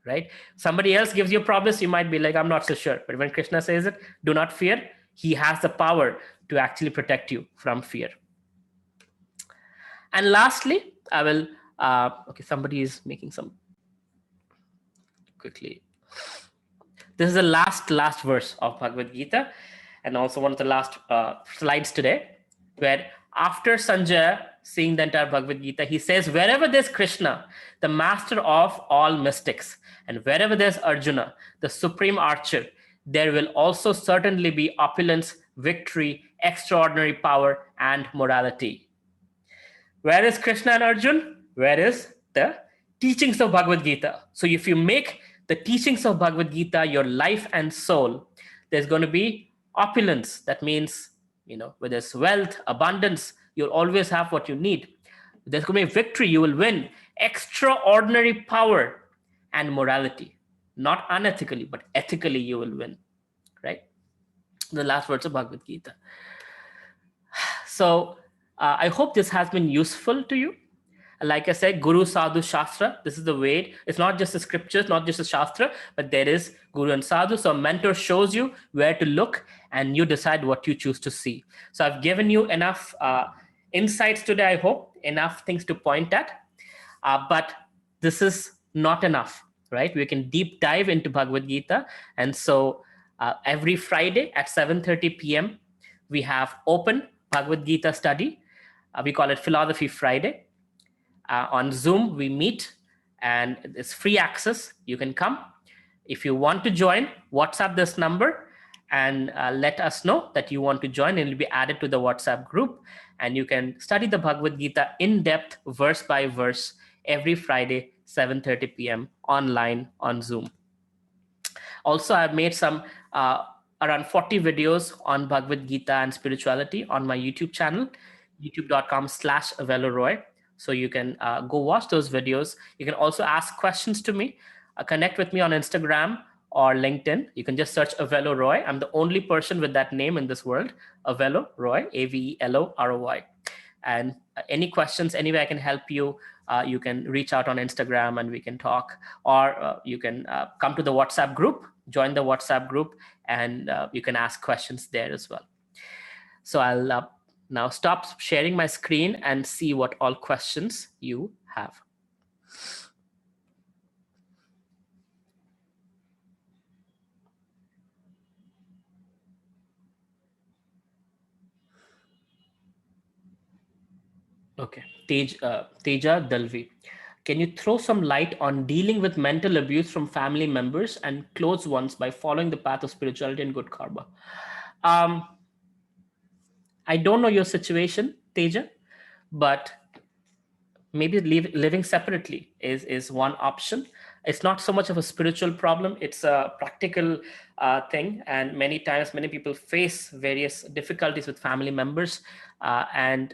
Right? Somebody else gives you a promise, you might be like, I'm not so sure. But when Krishna says it, do not fear. He has the power to actually protect you from fear. And lastly, I will, okay, somebody is making some quickly. This is the last verse of Bhagavad Gita, and also one of the last slides today, where after Sanjaya seeing the entire Bhagavad Gita, he says, wherever there's Krishna, the master of all mystics, and wherever there's Arjuna, the supreme archer, there will also certainly be opulence, victory, extraordinary power, and morality. Where is Krishna and Arjuna? Where is the teachings of Bhagavad Gita? So if you make the teachings of Bhagavad Gita your life and soul, there's going to be opulence. That means, where there's wealth, abundance, you'll always have what you need. There's going to be victory, you will win. Extraordinary power and morality. Not unethically, but ethically you will win. Right? The last words of Bhagavad Gita. So I hope this has been useful to you. Like I said, Guru, Sadhu, Shastra, this is the way. It's not just the scriptures, not just the Shastra, but there is Guru and Sadhu. So a mentor shows you where to look and you decide what you choose to see. So I've given you enough insights today, I hope, enough things to point at. But this is not enough, right? We can deep dive into Bhagavad Gita. And so every Friday at 7:30 p.m., we have open Bhagavad Gita study. We call it Philosophy Friday. On Zoom, we meet and it's free access. You can come. If you want to join, WhatsApp this number and let us know that you want to join, and it'll be added to the WhatsApp group. And you can study the Bhagavad Gita in depth, verse by verse, every Friday, 7:30 p.m. online on Zoom. Also, I've made some around 40 videos on Bhagavad Gita and spirituality on my YouTube channel, youtube.com/Avelo Roy. So you can go watch those videos. You can also ask questions to me. Connect with me on Instagram or LinkedIn. You can just search Avelo Roy. I'm the only person with that name in this world, Avelo Roy, Avelo Roy. And any questions, any way I can help you, you can reach out on Instagram and we can talk. Or you can come to the WhatsApp group, join the WhatsApp group, and you can ask questions there as well. So I'll now stop sharing my screen and see what all questions you have. Okay, Teja Dalvi. Can you throw some light on dealing with mental abuse from family members and close ones by following the path of spirituality and good karma? I don't know your situation, Teja, but maybe living separately is one option. It's not so much of a spiritual problem, it's a practical thing, and many times many people face various difficulties with family members, and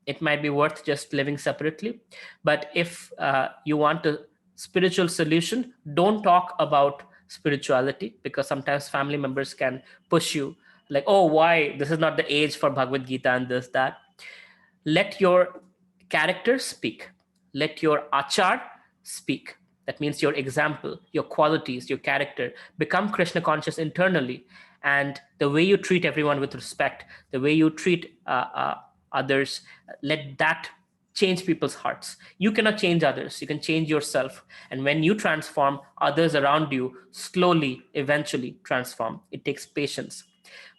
it might be worth just living separately. But if you want a spiritual solution, don't talk about spirituality, because sometimes family members can push you, like, oh, why this is not the age for Bhagavad Gita and this that. Let your character speak. Let your achar speak. That means your example, your qualities, your character become Krishna conscious internally. And the way you treat everyone with respect, the way you treat others, let that change people's hearts. You cannot change others, you can change yourself. And when you transform, others around you slowly, eventually transform. It takes patience.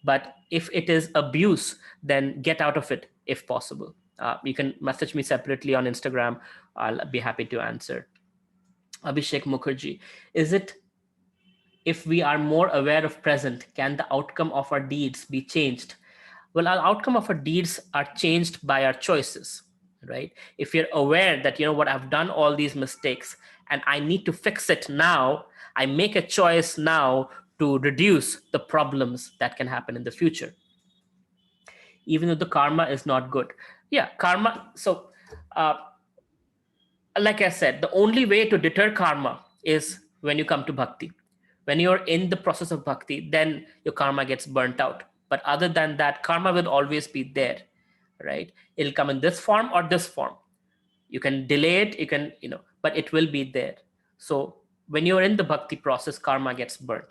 But if it is abuse, then get out of it if possible. You can message me separately on Instagram. I'll be happy to answer. Abhishek Mukherjee, is it, if we are more aware of present, can the outcome of our deeds be changed? Well, our outcome of our deeds are changed by our choices, right? If you're aware that, you know what, I've done all these mistakes and I need to fix it now, I make a choice now to reduce the problems that can happen in the future, even though the karma is not good. Yeah, karma. So, like I said, the only way to deter karma is when you come to bhakti. When you're in the process of bhakti, then your karma gets burnt out. But other than that, karma will always be there, right? It'll come in this form or this form. You can delay it, you can, but it will be there. So when you're in the bhakti process, karma gets burnt.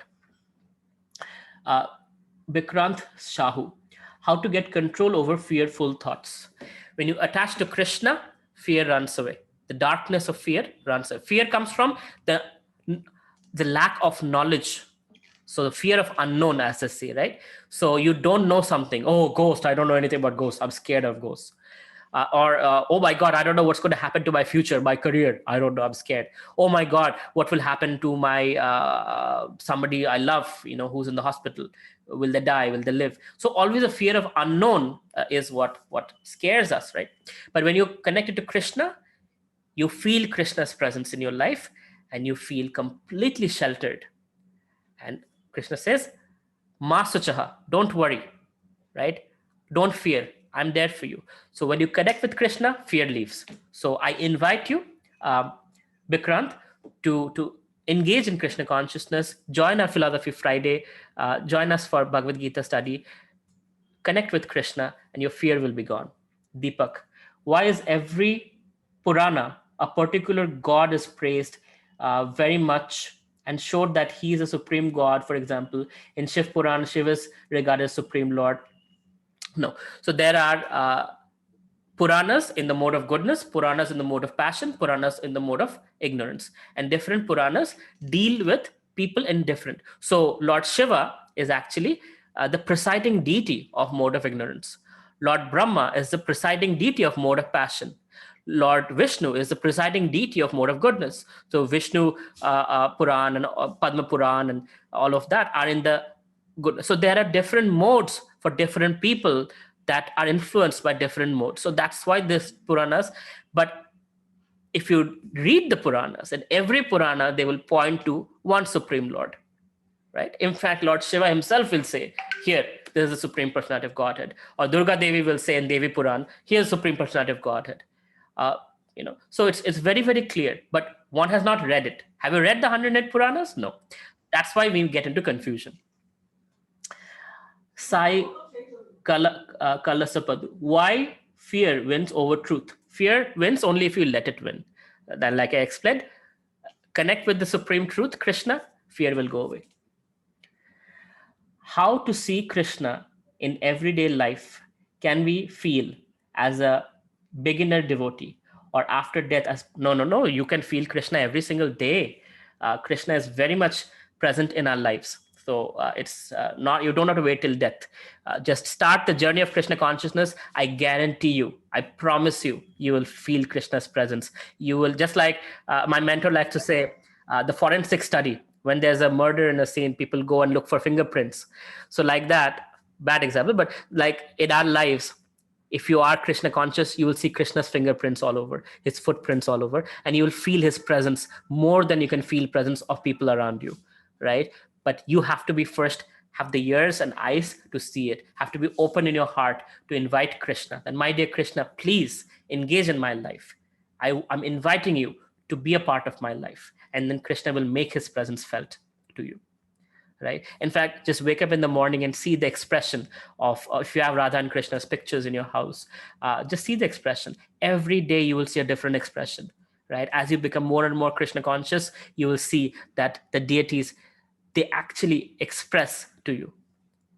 Bikrant Shahu, how to get control over fearful thoughts. When you attach to Krishna, fear runs away. The darkness of fear runs away. Fear comes from the lack of knowledge. So the fear of unknown, as they say, right? So you don't know something. Oh, ghost, I don't know anything about ghosts. I'm scared of ghosts. Oh my God, I don't know what's going to happen to my future, my career. I don't know, I'm scared. Oh my God, what will happen to my somebody I love, who's in the hospital? Will they die? Will they live? So always a fear of unknown is what scares us, right? But when you're connected to Krishna, you feel Krishna's presence in your life and you feel completely sheltered. And Krishna says, Ma suchaha, don't worry, right? Don't fear. I'm there for you. So when you connect with Krishna, fear leaves. So I invite you, Bikrant, to engage in Krishna consciousness, join our Philosophy Friday, join us for Bhagavad Gita study, connect with Krishna, and your fear will be gone. Deepak, why is every Purana, a particular god is praised very much and showed that he is a supreme god? For example, in Shiv Purana, Shiva is regarded as supreme lord. No. So there are Puranas in the mode of goodness, Puranas in the mode of passion, Puranas in the mode of ignorance. And different Puranas deal with people in different. So Lord Shiva is actually the presiding deity of mode of ignorance. Lord Brahma is the presiding deity of mode of passion. Lord Vishnu is the presiding deity of mode of goodness. So Vishnu Puran and Padma Puran and all of that are in the good. So there are different modes for different people that are influenced by different modes. So that's why this Puranas. But if you read the Puranas, in every Purana, they will point to one Supreme Lord, right? In fact, Lord Shiva himself will say, here, this is the Supreme Personality of Godhead. Or Durga Devi will say in Devi Puran, here's Supreme Personality of Godhead. So it's very, very clear, but one has not read it. Have you read the 108 Puranas? No. That's why we get into confusion. Sai Kalasapadu. Why fear wins over truth? Fear wins only if you let it win. Then, like I explained, connect with the supreme truth, Krishna, fear will go away. How to see Krishna in everyday life can we feel as a beginner devotee or after death? As no, you can feel Krishna every single day. Krishna is very much present in our lives. So it's not, you don't have to wait till death. Just start the journey of Krishna consciousness. I guarantee you, I promise you, you will feel Krishna's presence. You will, just like my mentor likes to say, the forensic study. When there's a murder in a scene, people go and look for fingerprints. So like that, bad example, but like in our lives, If you are Krishna conscious, you will see Krishna's fingerprints all over, his footprints all over, and you will feel his presence more than you can feel presence of people around you, right? But you have to be first, have the ears and eyes to see it, have to be open in your heart to invite Krishna. And my dear Krishna, please engage in my life. I'm inviting you to be a part of my life. And then Krishna will make his presence felt to you. Right? In fact, just wake up in the morning and see the expression of, if you have Radha and Krishna's pictures in your house, just see the expression. Every day you will see a different expression, right? As you become more and more Krishna conscious, you will see that the deities, they actually express to you.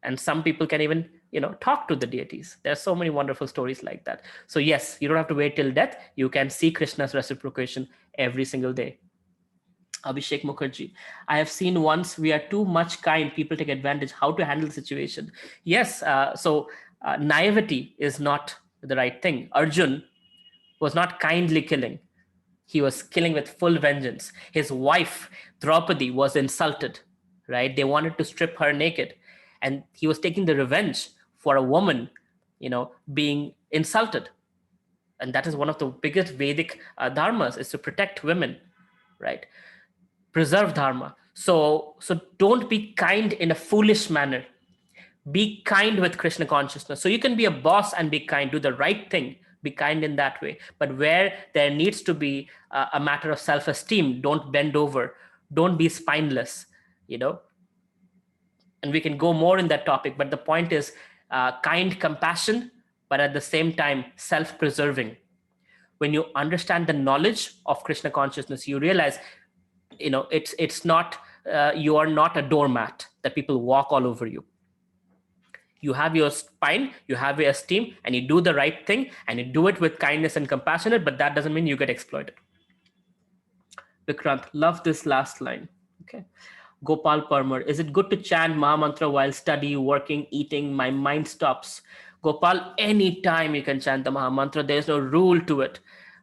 And some people can even, talk to the deities. There are so many wonderful stories like that. So yes, you don't have to wait till death. You can see Krishna's reciprocation every single day. Abhishek Mukherjee, I have seen once we are too much kind, people take advantage. How to handle the situation? Yes, naivety is not the right thing. Arjun was not kindly killing. He was killing with full vengeance. His wife, Draupadi, was insulted, right? They wanted to strip her naked. And he was taking the revenge for a woman, being insulted. And that is one of the biggest Vedic dharmas, is to protect women, right? Preserve dharma. So don't be kind in a foolish manner. Be kind with Krishna consciousness. So you can be a boss and be kind, do the right thing, be kind in that way. But where there needs to be a matter of self-esteem, don't bend over, don't be spineless, and we can go more in that topic. But the point is kind compassion, but at the same time self-preserving. When you understand the knowledge of Krishna consciousness, you realize it's not, you are not a doormat that people walk all over you. You have your spine, you have your esteem, and you do the right thing, and you do it with kindness and compassionate, but that doesn't mean you get exploited. Vikrant, love this last line. Okay. Gopal Parmar, is it good to chant Mahamantra while study, working, eating? My mind stops. Gopal, anytime you can chant the Mahamantra. There is no rule to it.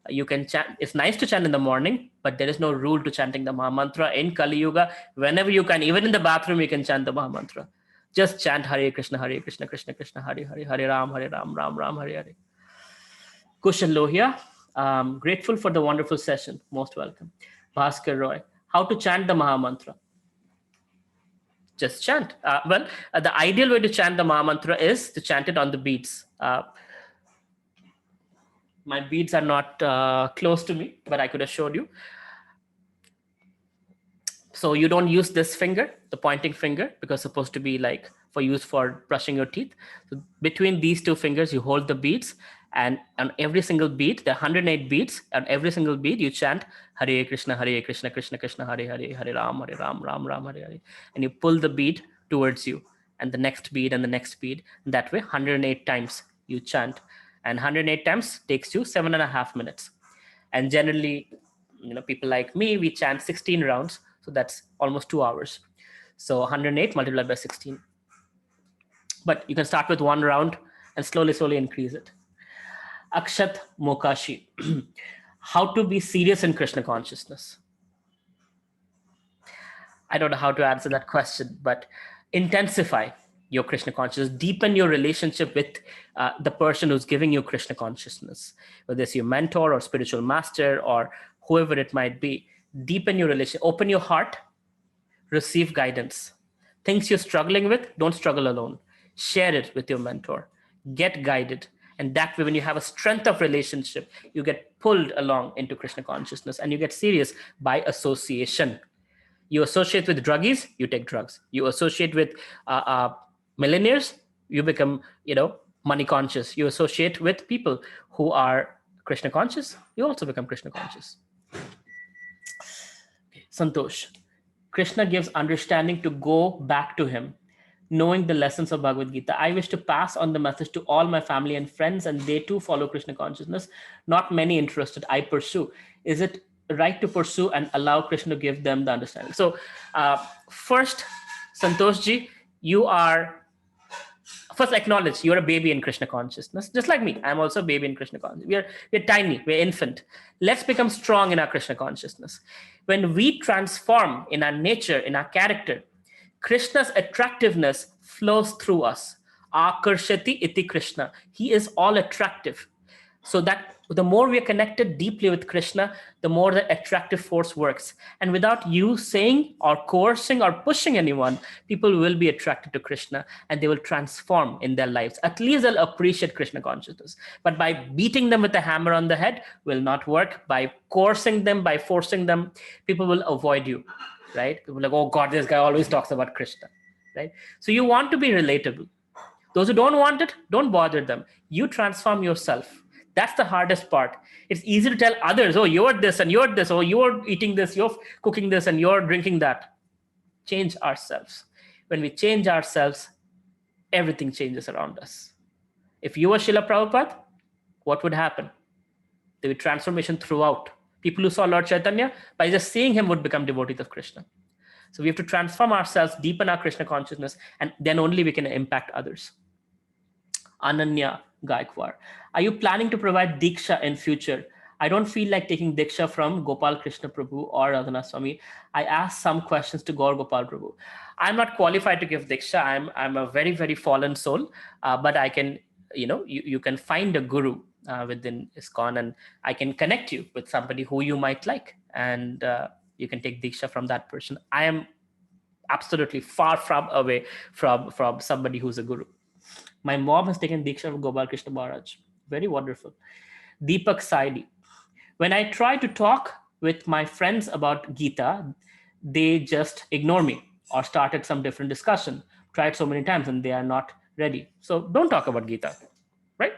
You can chant. It's nice to chant in the morning, but there is no rule to chanting the Mahamantra. In Kali Yuga, whenever you can, even in the bathroom, you can chant the Mahamantra. Just chant Hare Krishna, Krishna Krishna, Hare Hare, Hare Ram, Ram Ram, Hare Hare. Kushan Lohia, grateful for the wonderful session. Most welcome. Bhaskar Roy, how to chant the Mahamantra? Just chant. The ideal way to chant the Mahamantra is to chant it on the beads. My beads are not close to me, but I could have showed you. So you don't use this finger, the pointing finger, because it's supposed to be like for use for brushing your teeth. So between these two fingers, you hold the beads, and on every single bead, there are 108 beads. On every single bead, you chant Hare Krishna, Krishna Krishna, Hare Hare, Hare Ram, Ram Ram, Hare Hare. And you pull the bead towards you, and the next bead and the next bead. That way, 108 times you chant. And 108 times takes you 7.5 minutes. And generally, people like me, we chant 16 rounds. So that's almost 2 hours. So 108 multiplied by 16. But you can start with 1 round and slowly increase it. Akshat Mokashi, how to be serious in Krishna consciousness? I don't know how to answer that question, but intensify your Krishna consciousness, deepen your relationship with the person who's giving you Krishna consciousness, whether it's your mentor or spiritual master or whoever it might be. Deepen your relationship, open your heart, receive guidance. Things you're struggling with, don't struggle alone. Share it with your mentor, get guided. And that way, when you have a strength of relationship, you get pulled along into Krishna consciousness and you get serious by association. You associate with druggies, you take drugs. You associate with millionaires, you become, money conscious. You associate with people who are Krishna conscious, you also become Krishna conscious. Santosh, Krishna gives understanding to go back to him, knowing the lessons of Bhagavad Gita. I wish to pass on the message to all my family and friends, and they too follow Krishna consciousness. Not many interested. I pursue. Is it right to pursue and allow Krishna to give them the understanding? So first, Santoshji, first acknowledge you're a baby in Krishna consciousness, just like me. I'm also a baby in Krishna consciousness. We're tiny, we're infant. Let's become strong in our Krishna consciousness. When we transform in our nature, in our character, Krishna's attractiveness flows through us. Akarshati iti Krishna. He is all attractive. So that the more we are connected deeply with Krishna, the more the attractive force works. And without you saying or coercing or pushing anyone, people will be attracted to Krishna and they will transform in their lives. At least they'll appreciate Krishna consciousness. But by beating them with a hammer on the head will not work. By coercing them, by forcing them, people will avoid you, right? People are like, oh God, this guy always talks about Krishna, right? So you want to be relatable. Those who don't want it, don't bother them. You transform yourself. That's the hardest part. It's easy to tell others, oh, you're this and you're this, oh, you're eating this, you're cooking this, and you're drinking that. Change ourselves. When we change ourselves, everything changes around us. If you were Srila Prabhupada, what would happen? There would be transformation throughout. People who saw Lord Chaitanya, by just seeing him, would become devotees of Krishna. So we have to transform ourselves, deepen our Krishna consciousness, and then only we can impact others. Ananya Gaikwar. Are you planning to provide Diksha in future? I don't feel like taking Diksha from Gopal Krishna Prabhu or Radhana Swami. I asked some questions to Gaur Gopal Prabhu. I'm not qualified to give Diksha. I'm a very, very fallen soul, but I can, you can find a guru within ISKCON, and I can connect you with somebody who you might like, and you can take Diksha from that person. I am absolutely far from away from somebody who's a guru. My mom has taken Diksha from Gopal Krishna Maharaj. Very wonderful. Deepak Saidi. When I try to talk with my friends about Gita, they just ignore me or started some different discussion. Tried so many times and they are not ready. So don't talk about Gita, right?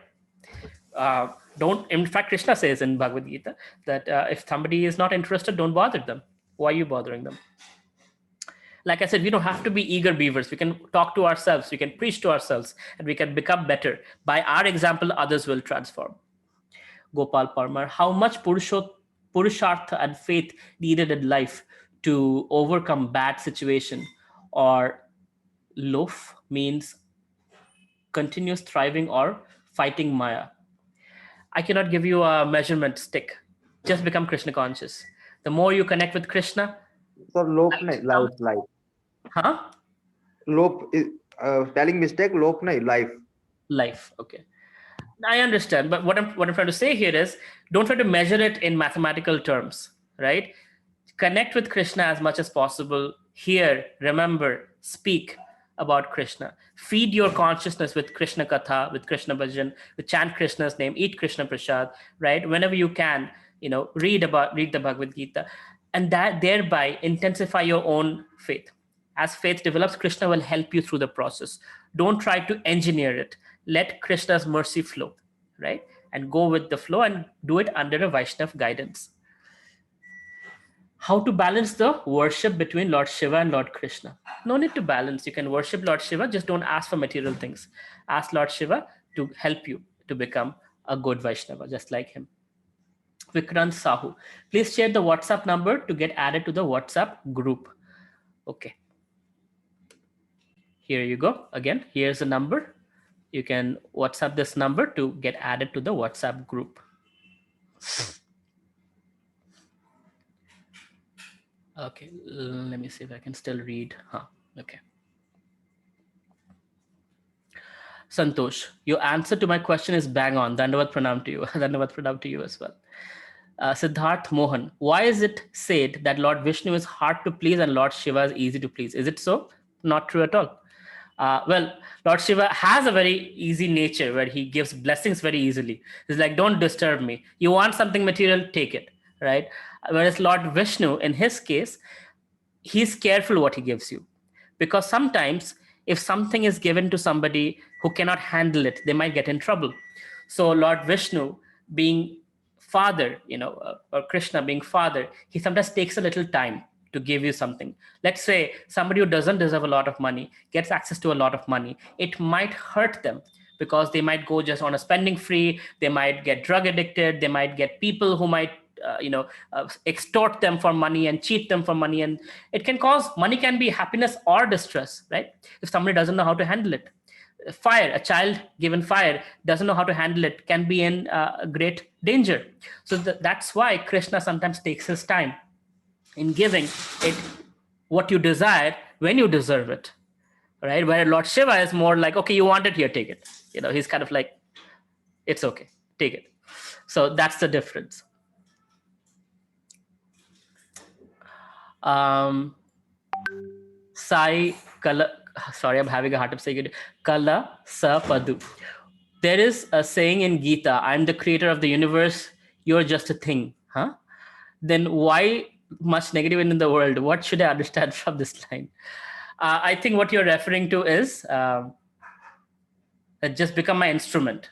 Don't. In fact, Krishna says in Bhagavad Gita that if somebody is not interested, don't bother them. Why are you bothering them? Like I said, we don't have to be eager beavers. We can talk to ourselves, we can preach to ourselves, and we can become better. By our example, others will transform. Gopal Parmar, how much purushartha and faith needed in life to overcome bad situation? Or loaf means continuous thriving or fighting Maya? I cannot give you a measurement stick. Just become Krishna conscious. The more you connect with Krishna, So lope nahi, life. Huh? Lope is spelling mistake. Lope nahi, life. Life. Okay. I understand, but what I'm trying to say here is, don't try to measure it in mathematical terms, right? Connect with Krishna as much as possible. Hear, remember, speak about Krishna. Feed your consciousness with Krishna Katha, with Krishna Bhajan, with chant Krishna's name, eat Krishna Prasad, right? Whenever you can, read the Bhagavad Gita, and that thereby intensify your own faith. As faith develops, Krishna will help you through the process. Don't try to engineer it. Let Krishna's mercy flow, right? And go with the flow and do it under a Vaishnav guidance. How to balance the worship between Lord Shiva and Lord Krishna? No need to balance. You can worship Lord Shiva, just don't ask for material things. Ask Lord Shiva to help you to become a good Vaishnava, just like him. Vikrant Sahu, please share the WhatsApp number to get added to the WhatsApp group. Okay. Here you go. Again, here's the number. You can WhatsApp this number to get added to the WhatsApp group. Okay, let me see if I can still read. Okay. Santosh, your answer to my question is bang on. Dandavat pranam to you. Dandavat pranam to you as well. Siddharth Mohan, why is it said that Lord Vishnu is hard to please and Lord Shiva is easy to please? Is it so? Not true at all. Well, Lord Shiva has a very easy nature where he gives blessings very easily. He's like, don't disturb me. You want something material, take it, right? Whereas Lord Vishnu, in his case, he's careful what he gives you. Because sometimes if something is given to somebody who cannot handle it, they might get in trouble. So Lord Vishnu being father, or Krishna being father, he sometimes takes a little time to give you something. Let's say somebody who doesn't deserve a lot of money gets access to a lot of money. It might hurt them because they might go just on a spending free. They might get drug addicted. They might get people who might extort them for money and cheat them for money. And it can cause, money can be happiness or distress, right? If somebody doesn't know how to handle it. Fire, a child given fire doesn't know how to handle it, can be in great danger. So that's why Krishna sometimes takes his time in giving it what you desire when you deserve it. right? Where Lord Shiva is more like, okay, you want it here, take it. He's kind of like, it's okay, take it. So that's the difference. Sai Kala, sorry, I'm having a hard time saying it. Kala Sa Padu. There is a saying in Gita, I'm the creator of the universe, you're just a thing. Huh? Then why much negative in the world? What should I understand from this line? I think what you're referring to is just become my instrument.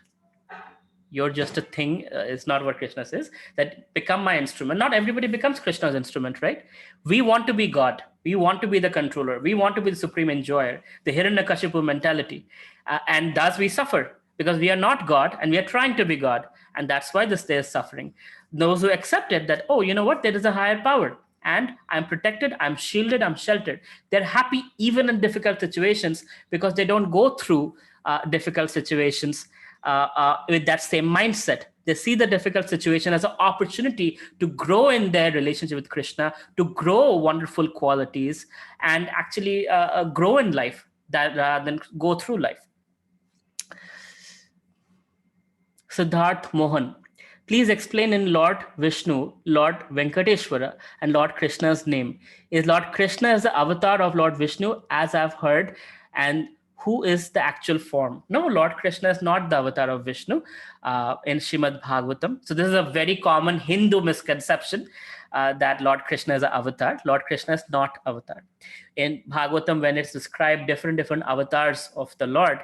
You're just a thing. It's not what Krishna says. That become my instrument. Not everybody becomes Krishna's instrument, right? We want to be God. We want to be the controller. We want to be the supreme enjoyer, the Hiranyakashipu mentality. And thus we suffer because we are not God and we are trying to be God. And that's why there's suffering. Those who accepted that, oh, you know what? There is a higher power. And I'm protected, I'm shielded, I'm sheltered. They're happy even in difficult situations because they don't go through difficult situations with that same mindset. They see the difficult situation as an opportunity to grow in their relationship with Krishna, to grow wonderful qualities, and actually grow in life rather than go through life. Siddharth Mohan, please explain in Lord Vishnu, Lord Venkateshwara, and Lord Krishna's name. Is Lord Krishna as the avatar of Lord Vishnu, as I've heard, and who is the actual form? No, Lord Krishna is not the avatar of Vishnu in Srimad Bhagavatam. So this is a very common Hindu misconception that Lord Krishna is an avatar. Lord Krishna is not avatar. In Bhagavatam, when it's described different avatars of the Lord,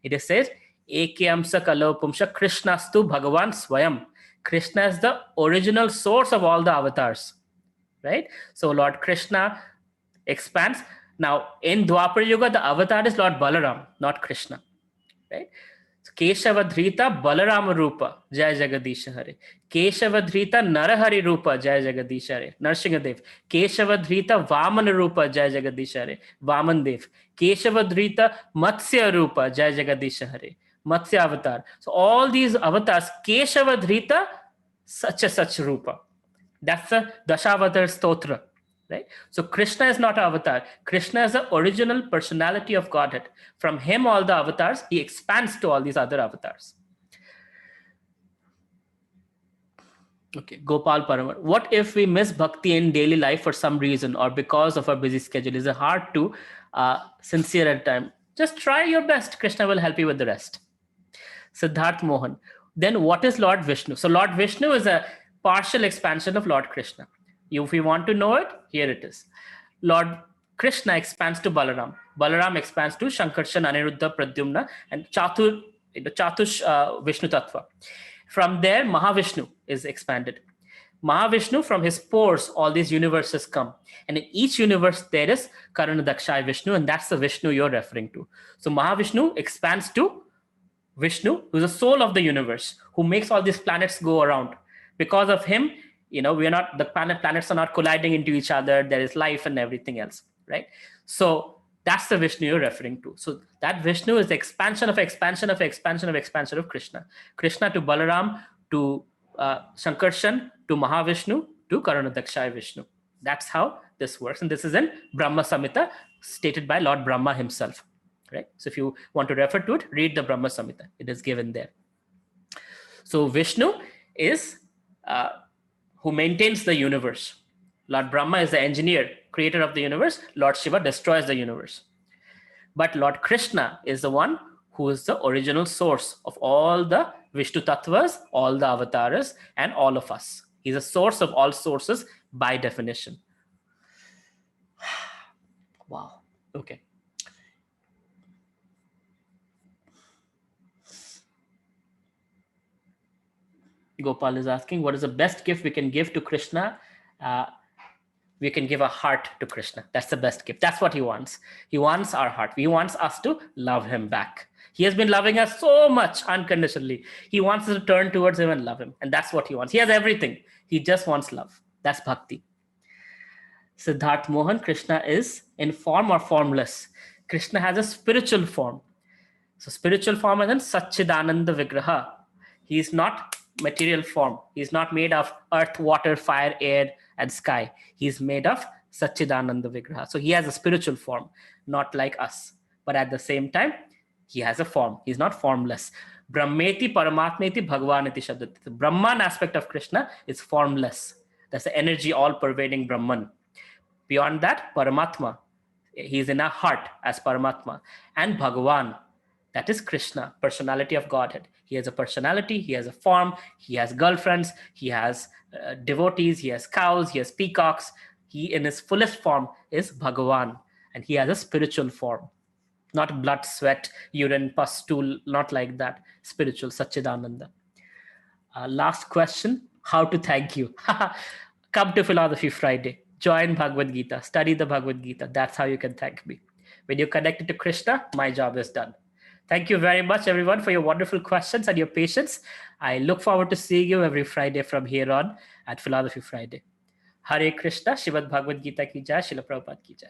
it says, Ekyamsa Kalopumsha Krishnastu Bhagavan Swayam. Krishna is the original source of all the avatars, right? So Lord Krishna expands. Now in Dwapar Yuga, the avatar is Lord Balaram, not Krishna, right? So, Keshavadhrita Balarama Rupa, Jai Jagadisha Hare. Keshavadhrita Narahari Rupa, Jai Jagadisha Hare. Narsinghadev. Keshavadhrita Vaman Rupa, Jai Jagadisha Hare. Vaman Dev. Keshavadhrita Matsya Rupa, Jai Jagadisha Hare. Matsya Avatar. So all these avatars, Keshavadhrita, such Rupa. That's the Dashavatar Stotra, right? So Krishna is not an avatar. Krishna is the original personality of Godhead. From him, all the avatars, he expands to all these other avatars. Okay, Gopal Paramar. What if we miss bhakti in daily life for some reason or because of our busy schedule? Is it hard to sincere at time? Just try your best. Krishna will help you with the rest. Siddharth Mohan. Then what is Lord Vishnu? So Lord Vishnu is a partial expansion of Lord Krishna. If you want to know it, here it is. Lord Krishna expands to Balaram. Balaram expands to Shankarshan, Aniruddha, Pradyumna, and Chatush Vishnu Tattva. From there, Mahavishnu is expanded. Mahavishnu, from his pores, all these universes come. And in each universe, there is Karanadakshay Vishnu, and that's the Vishnu you're referring to. So Mahavishnu expands to Vishnu, who's the soul of the universe, who makes all these planets go around. Because of him, we are not, the planets are not colliding into each other. There is life and everything else, right? So that's the Vishnu you're referring to. So that Vishnu is the expansion of Krishna. Krishna to Balaram, to Shankarshan, to Mahavishnu, to Karanadakshay Vishnu. That's how this works. And this is in Brahma Samhita, stated by Lord Brahma himself. Right? So if you want to refer to it, read the Brahma Samhita. It is given there. So Vishnu is who maintains the universe. Lord Brahma is the engineer, creator of the universe. Lord Shiva destroys the universe. But Lord Krishna is the one who is the original source of all the Vishnu Tattvas, all the avatars, and all of us. He's a source of all sources by definition. Wow. Okay. Gopal is asking, what is the best gift we can give to Krishna? We can give a heart to Krishna. That's the best gift. That's what he wants. He wants our heart. He wants us to love him back. He has been loving us so much unconditionally. He wants us to turn towards him and love him. And that's what he wants. He has everything. He just wants love. That's bhakti. Siddharth Mohan, Krishna is in form or formless. Krishna has a spiritual form. So spiritual form is in Satchidananda Vigraha. He is not material form. He's not made of earth, water, fire, air, and sky. He's made of Satchidananda Vigraha. So he has a spiritual form, not like us. but at the same time, he has a form. He's not formless. Brahmeti Paramatmeti Bhagavaniti Shabdati. The Brahman aspect of Krishna is formless. That's the energy all pervading Brahman. Beyond that, Paramatma. He is in our heart as Paramatma. And Bhagavan, that is Krishna, personality of Godhead. He has a personality, he has a form, he has girlfriends, he has devotees, he has cows, he has peacocks. He, in his fullest form, is Bhagavan. And he has a spiritual form. Not blood, sweat, urine, pus, stool, not like that. Spiritual, Satchidananda. Last question, how to thank you? Come to Philosophy Friday. Join Bhagavad Gita. Study the Bhagavad Gita. That's how you can thank me. When you're connected to Krishna, my job is done. Thank you very much, everyone, for your wonderful questions and your patience. I look forward to seeing you every Friday from here on at Philosophy Friday. Hare Krishna, Srimad Bhagavad Gita ki jai, Srila Prabhupada ki jai.